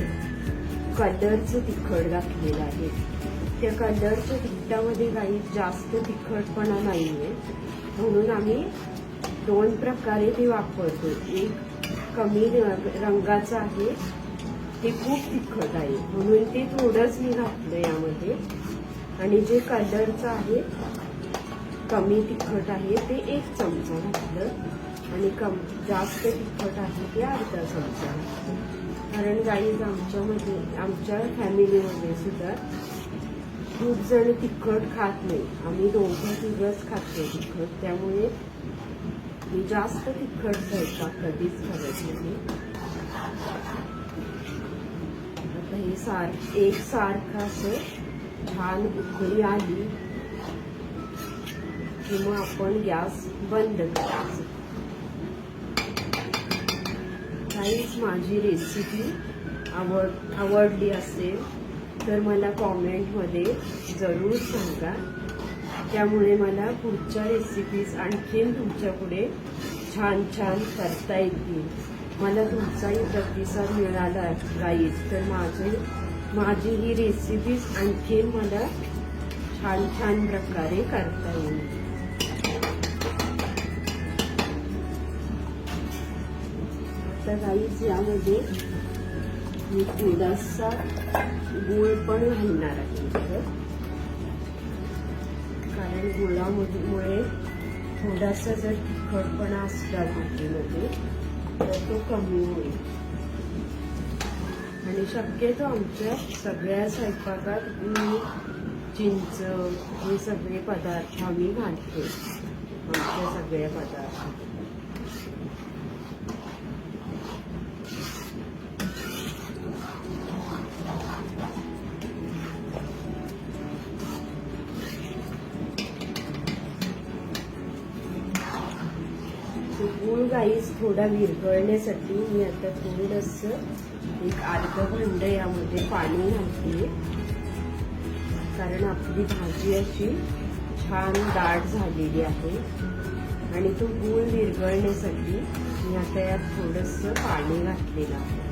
कलरचं तिखट घातलेलं आहे. त्या कलरच्या तिखटामध्ये काही जास्त तिखटपणा नाहीये, म्हणून आम्ही 2 प्रकारे ते वापरतो. एक कमी रंगाचं आहे, ते खूप तिखट आहे म्हणून ते थोडंच मी घातलं यामध्ये. आणि जे कलरचं आहे कमी तिखट आहे ते 1 चमचा घातलं, आणि जास्त तिखट आहे ते अर्धा चमचा घातलं. कारण गाईज आमच्या फॅमिलीमध्ये सुद्धा खूप जण तिखट खात नाही. आम्ही 2-3 खातो तिखट, त्यामुळे मी जास्त तिखट स्वयंपाक कधीच करत नाही. आता हे एकसारखं असं छान उकळी आली की मग आपण गॅस बंद करायचं. काहीच माझी रेसिपी आवडली असेल तर मला कॉमेंटमध्ये जरूर सांगा. त्यामुळे मला पुढच्या रेसिपीज आणखीन तुमच्या पुढे छान छान करता येतील. मला तुमचाही प्रतिसाद मिळाला गाईज तर माझी ही रेसिपीज आणखीन मला छान छान प्रकारे करता येईल. आता गाईज यामध्ये मी थोडासा गूळ पण घालणार आहे, कारण गुळामुळे थोडासा जर तिखटपणा असला भाजीमध्ये तर तो कमी होईल. आणि शक्यतो आमच्या सगळ्या स्वयंपाकात मीठ, चिंच हे सगळे पदार्थ आम्ही घालतो. आमच्या सगळ्या पदार्थ गूळ गाईस थोडा विरघळण्यासाठी मी आता थोडंसं एक अर्ध भांड यामध्ये पाणी घालते, कारण आपली भाजी अशी छान दाट झालेली आहे. आणि तो गूळ विरघळण्यासाठी मी आता यात थोडंसं पाणी घातलेलं आहे.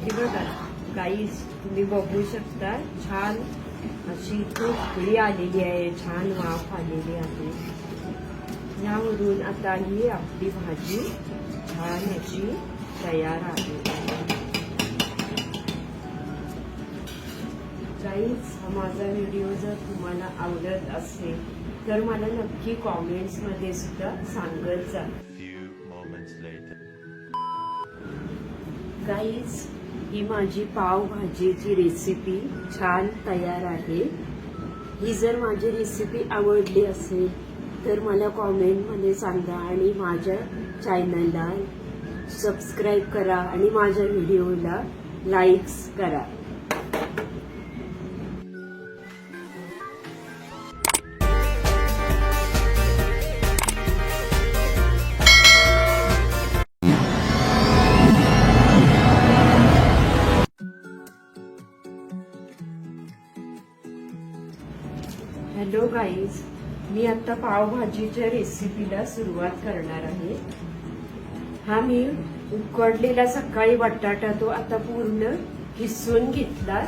हे बघा गाईस, तुम्ही बघू शकता छान अशी उकळी आलेली आहे, छान वाफ आलेली आहे. यावरून आता ही आपली भाजी छान अशी तयार आहे. गाईस, हा माझा व्हिडिओ जर तुम्हाला आवडत असेल तर मला नक्की कॉमेंट्स मध्ये सुद्धा सांगत जा. गाईज, ही माझी पावभाजीची रेसिपी छान तयार आहे. ही जर माझी रेसिपी आवडली असेल तर मला कॉमेंटमध्ये सांगा आणि माझ्या चॅनलला सबस्क्राईब करा आणि माझ्या व्हिडिओला लाईक्स करा. आता पावभाजीच्या रेसिपीला सुरुवात करणार आहे. हा मी उकडलेला सकाळी बटाटा तो आता पूर्ण किसून घेतला.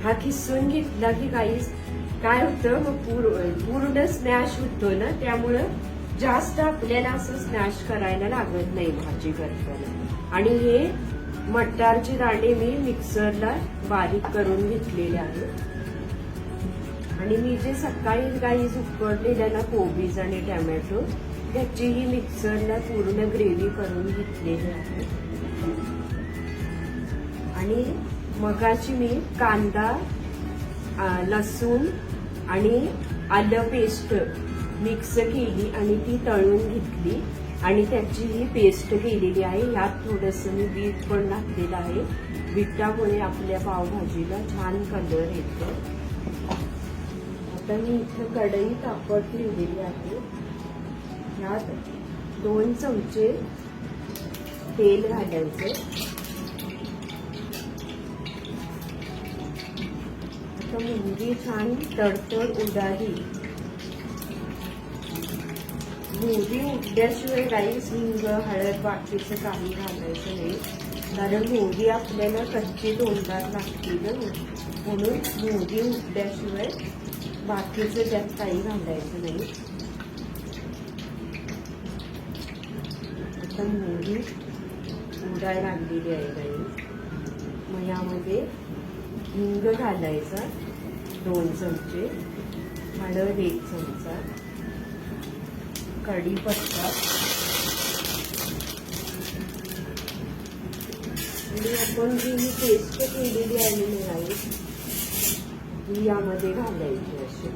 हा किसून घेतला की काय होतं मग पूर्ण स्मॅश होतो ना, त्यामुळं जास्त आपल्याला असं स्मॅश करायला लागत नाही भाजी करताना. आणि हे मटारचे दाणे मी मिक्सरला बारीक करून घेतलेले आहेत. आणि मी जे सकाळी गाईज उकडलेल्या ना कोबीज आणि टोमॅटो त्याचीही मिक्सरला पूर्ण ग्रेव्ही करून घेतलेली आहे. आणि मगाची मी कांदा, लसूण आणि आलं पेस्ट मिक्स केली आणि ती तळून घेतली आणि त्याची ही पेस्ट केलेली आहे. यात थोडंसं मी बीट पण घातलेलं आहे. बीटामुळे आपल्या पावभाजीला छान कलर येतो. आता मी इथं कढई तापत ठेवलेली आहे. यात 2 चमचे तेल घालायचं. आता मोहरी छान तडतड उडाली. मोहरी उडल्याशिवाय राईस, हिंग, हळद बाकीचं काही घालायचं नाही, कारण मोहरी आपल्याला कच्ची तोंडात लागते ना, म्हणून मोहरी उडल्याशिवाय बाकीचं त्यात काही घालायचं नाही. आता मोहरी उडायला लागलेली आहे राईस. मग यामध्ये हिंग घालायचा 2 चमचे, हळद 1 चमचा, कढीपत्ता आणि आपण जी ही पेस्ट केलेली आलेली आहे ती यामध्ये घालायची. अशी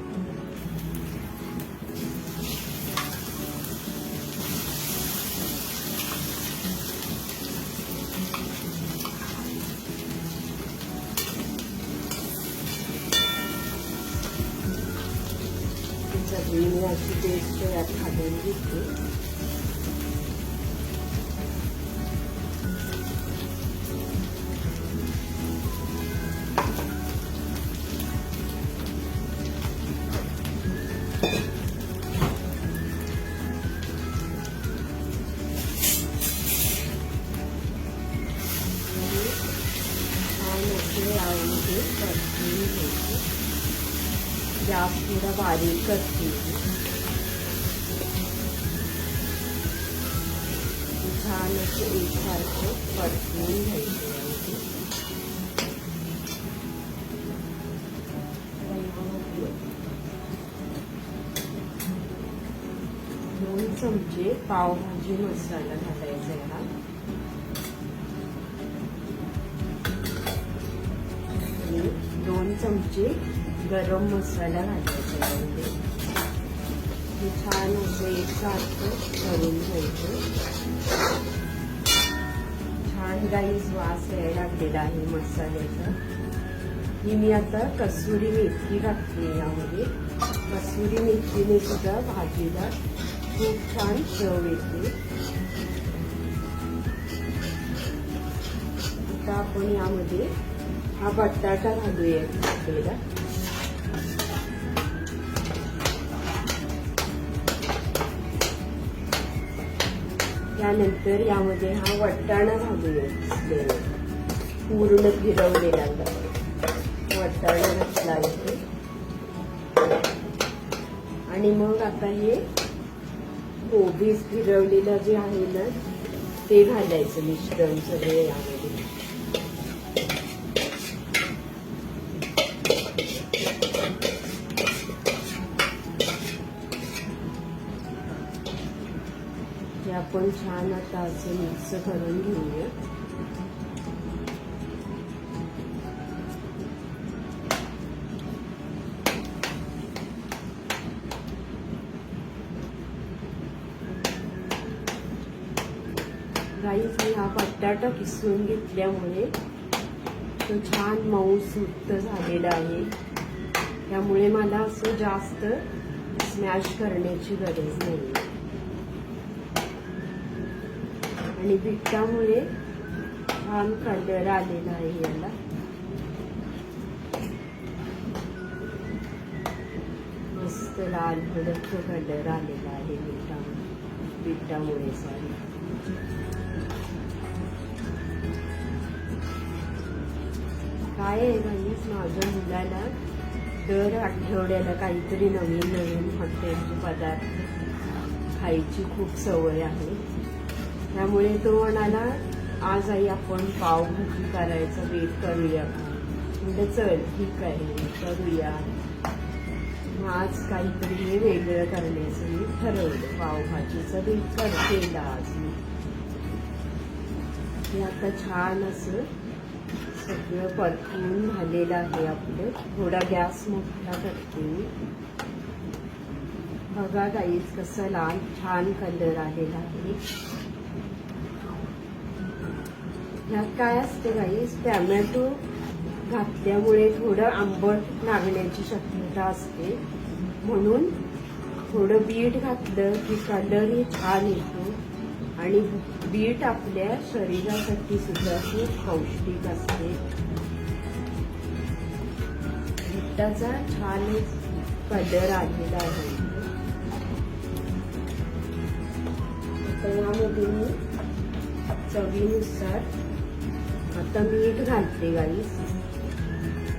सगळी मी अशी पेस्ट यात घालून घेते. यामध्ये परतून घ्यायची. गॅस थोडा बारीक करते. छान असं एकसारखं परतून घ्यायचं. 2 चमचे पावभाजी मसाला घालायचा हा. आणि 2 चमचे गरम मसाला घालायचा यामध्ये. हे छान असं एकसारखं करून घ्यायचं. छान गाईस वास यायला लागलेला आहे मसाल्याचा. ही मी आता कसुरी मेथी घातली यामध्ये. कसुरी मेथीने सुद्धा भाजीला खूप छान चव येते. आता आपण यामध्ये हा बटाटा घालूया आपल्याला. त्यानंतर यामध्ये हा वाटाणा घालूया. पूर्ण फिरवलेला वाटाणा घातला आहे. आणि मग आता हे कोबीज फिरवलेलं जे आहे ना ते घालायचं मिश्रण सगळे यामध्ये. हे आपण छान आता असं मिक्स करून घेऊया. गाईस मी हा बटाटा किसून घेतल्यामुळे तो छान मऊसूत झालेला आहे. त्यामुळे मला असं जास्त स्मॅश करण्याची गरज नाही. आणि बीटामुळे छान कलर आलेला आहे याला. मस्त मस्त लाल भडक कलर आलेला आहे बिटामुळे साडी. काय आहे गाईस, माझ्या मुलाला दर आठवड्याला काहीतरी नवीन नवीन हॉटेलचे पदार्थ खायची खूप सवय आहे. त्यामुळे तो म्हणाला आज आई आपण पावभाजी करायचा बेत करूया. म्हणजे चल ठीक आहे करूया. आज काहीतरी हे वेगळं करण्याचं मी ठरवलं. पावभाजीचं बेत करते आज मी. हे आता छान असं सगळं परतून झालेलं आहे आपलं. थोडा गॅस मोठा करते मी. बघा गाईस कसं लाल छान कलर आलेला आहे. ह्यात काय असते गाईस, टॅमॅटो घातल्यामुळे थोडं आंबट लागण्याची शक्यता असते. म्हणून थोडं बीट घातलं की कलरही छान येतो. आणि बीट आपल्या शरीरासाठी सुद्धा खूप पौष्टिक असते. बीटाचा छान कलर आलेला आहे. आता यामध्ये मी चवीनुसार आता मीठ घालते गाईस.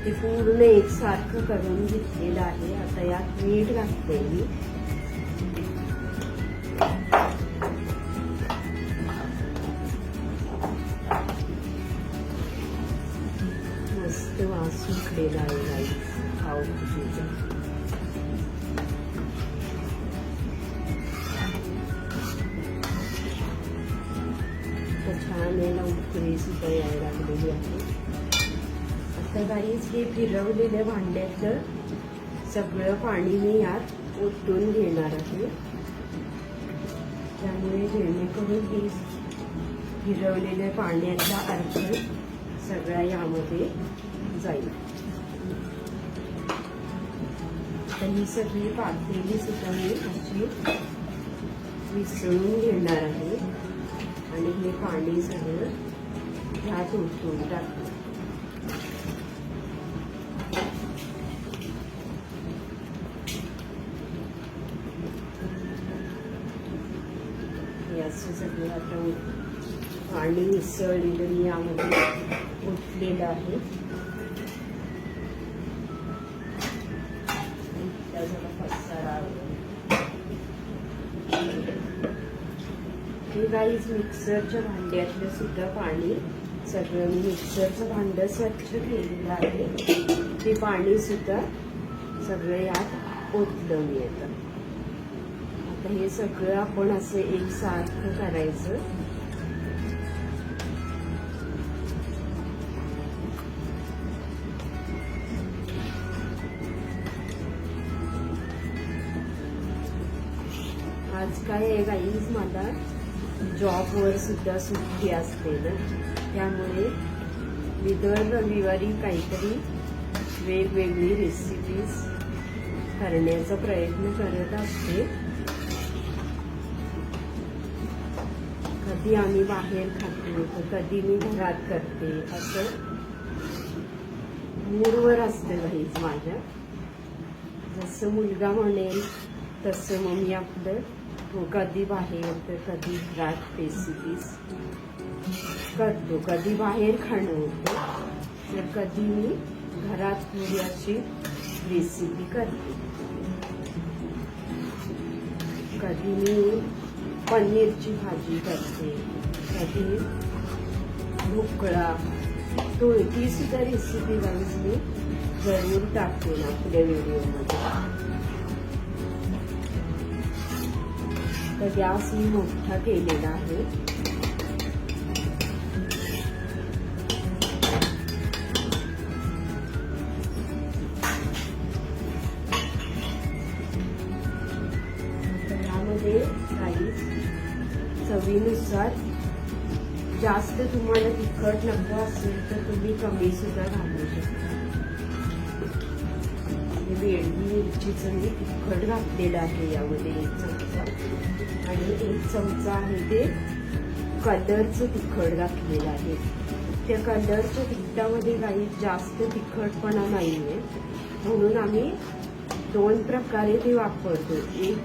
ते पूर्ण एकसारखं करून घेतलेलं आहे. आता यात मीठ घालते मी. मस्त वास सुटलेला आहे गाईस पावभाजीचा. छान याला उकळी सुद्धा यायला लागलेली आहे. आता गाईस हे फिरवलेल्या भांड्यातलं सगळं पाणी मी यात ओतून घेणार आहे. त्यामुळे जेणेकरून ही फिरवलेल्या पाण्याचा अर्थ सगळा यामध्ये जाईल. तर ही सगळी पातेली सुद्धा मी अशी मिसळून घेणार आहे. आणि हे पाणी सगळं ह्यात ओतून टाकलं. असं सगळं आता पाणी मिसळलेलं यामध्ये ओतलेलं आहे. हे गाईस मिक्सरच्या भांड्यातलं सुद्धा पाणी सगळं मी मिक्सरचं भांड स्वच्छ केलेलं आहे. ते पाणी सुद्धा सगळं यात ओतलं मी. आता हे सगळं आपण असं एकसारखं करायचं. आज काय आहे गाईज, मला जॉबवर सुद्धा सुट्टी असते ना. त्यामुळे मी दर रविवारी काहीतरी वेगवेगळी रेसिपीज करण्याचा प्रयत्न करत असते. कधी आम्ही बाहेर खातो तर कधी मी घरात करते. असं मूडवर असतं गाईज माझ्या. जसं मुलगा म्हणेल तसं मग मी आपलं कधी बाहेर तर कधी घरात रेसिपीज करतो. कधी बाहेर खाणं होतं तर कधी मी घरात थोडी अशी रेसिपी करते. कधी मी पनीरची भाजी करते, कधी ढोकळा. तो ती सुद्धा रेसिपी गाईज मी जरूर टाकते आपल्या व्हिडिओमध्ये. तर गॅस मी मोठा केलेला आहे. तर यामध्ये काही चवीनुसार जास्त तुम्हाला तिखट नको असेल तर तुम्ही कमी सुद्धा घालू शकता. वेगळी मिरचीचं मी तिखट घातलेलं आहे यामध्ये 1 चमचा. आणि 1 चमचा आहे ते कलरचं तिखट घातलेलं आहे. त्या कलरच्या तिखटामध्ये काही जास्त तिखटपणा नाहीये, म्हणून आम्ही दोन प्रकारे ते वापरतो. एक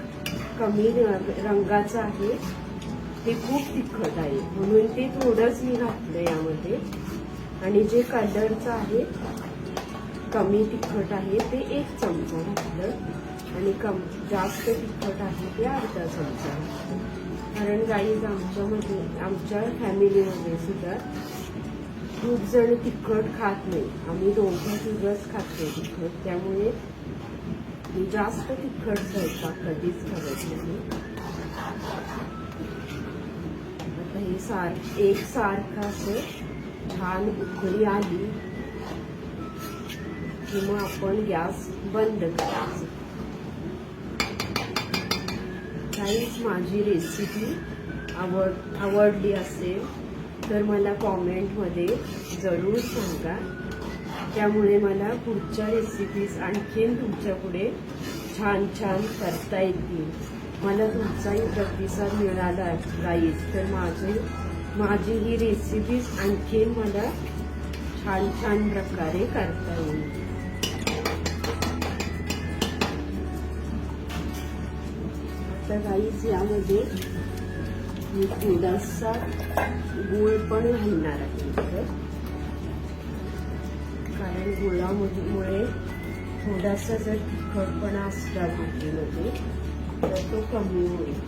कमी रंगाचं आहे, ते खूप तिखट आहे म्हणून ते थोडंच मी घातलं यामध्ये. आणि जे कलरचं आहे कमी तिखट आहे ते 1 चमचा घातलं. आणि जास्त तिखट आहे ते अर्धा चमचा. कारण गाईज आमच्या फॅमिलीमध्ये सुद्धा खूप जण तिखट खात नाही. आम्ही 2-3 खातो तिखट, त्यामुळे मी जास्त तिखट स्वयंपाक कधीच करत नाही. आता हे एकसारखं असं छान उकळी आली की मग आपण गॅस बंद करायचं. काहीच माझी रेसिपी आवडली असेल तर मला कॉमेंटमध्ये जरूर सांगा. त्यामुळे मला पुढच्या रेसिपीज आणखीन तुमच्या पुढे छान छान करता येतील. मला तुमचाही प्रतिसाद मिळाला गाईज तर माझी ही रेसिपीज आणखीन मला छान छान प्रकारे करता येईल. आता गाईज यामध्ये मी थोडासा गूळ पण घालणार आहे. कारण गुळामुळे थोडासा जर तिखटपणा असला भाजीमध्ये तर तो कमी होईल.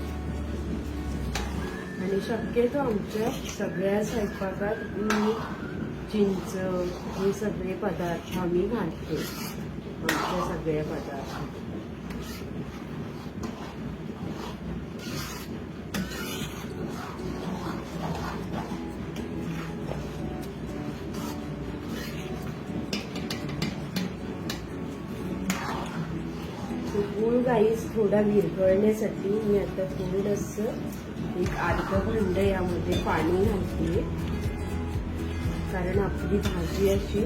आणि शक्यतो आमच्या सगळ्या स्वयंपाकात चिंच हे सगळे पदार्थ आम्ही घालतो. आमच्या सगळ्या पदार्थ गूळ गाईस थोडा विरघळण्यासाठी मी आता थोडंसं एक अर्ध भांड यामध्ये पाणी घालते. कारण आपली भाजी अशी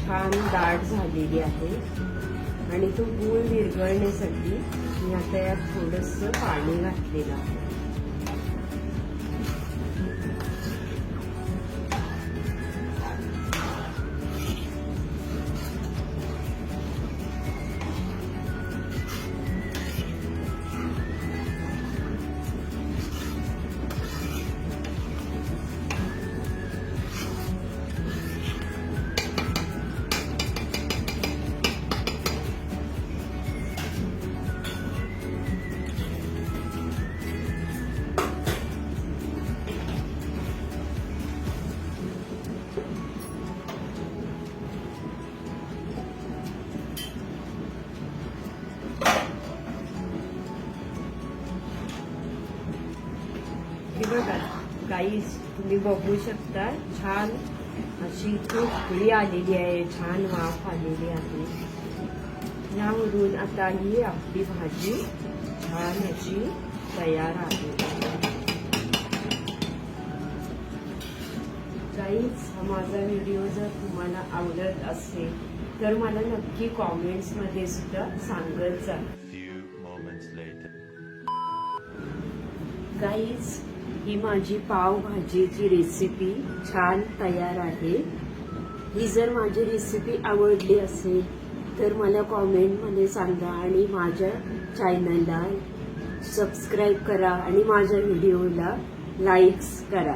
छान दाट झालेली आहे आणि तो गूळ विरघळण्यासाठी मी आता यात थोडंसं पाणी घातलेलं आहे. बघा गाईस, तुम्ही बघू शकता छान अशी उकळी आलेली आहे, छान वाफ आलेली आहे. यावरून आता ही आपली भाजी छान अशी तयार आहे. गाईस, हा माझा व्हिडिओ जर तुम्हाला आवडत असेल तर मला नक्की कॉमेंट्स मध्ये सुद्धा सांगत जा. गाईज, ही माझी पावभाजीची रेसिपी छान तयार आहे. ही जर माझी रेसिपी आवडली असेल तर मला कॉमेंटमध्ये सांगा आणि माझ्या चॅनलला सबस्क्राईब करा आणि माझ्या व्हिडिओला लाईक्स करा.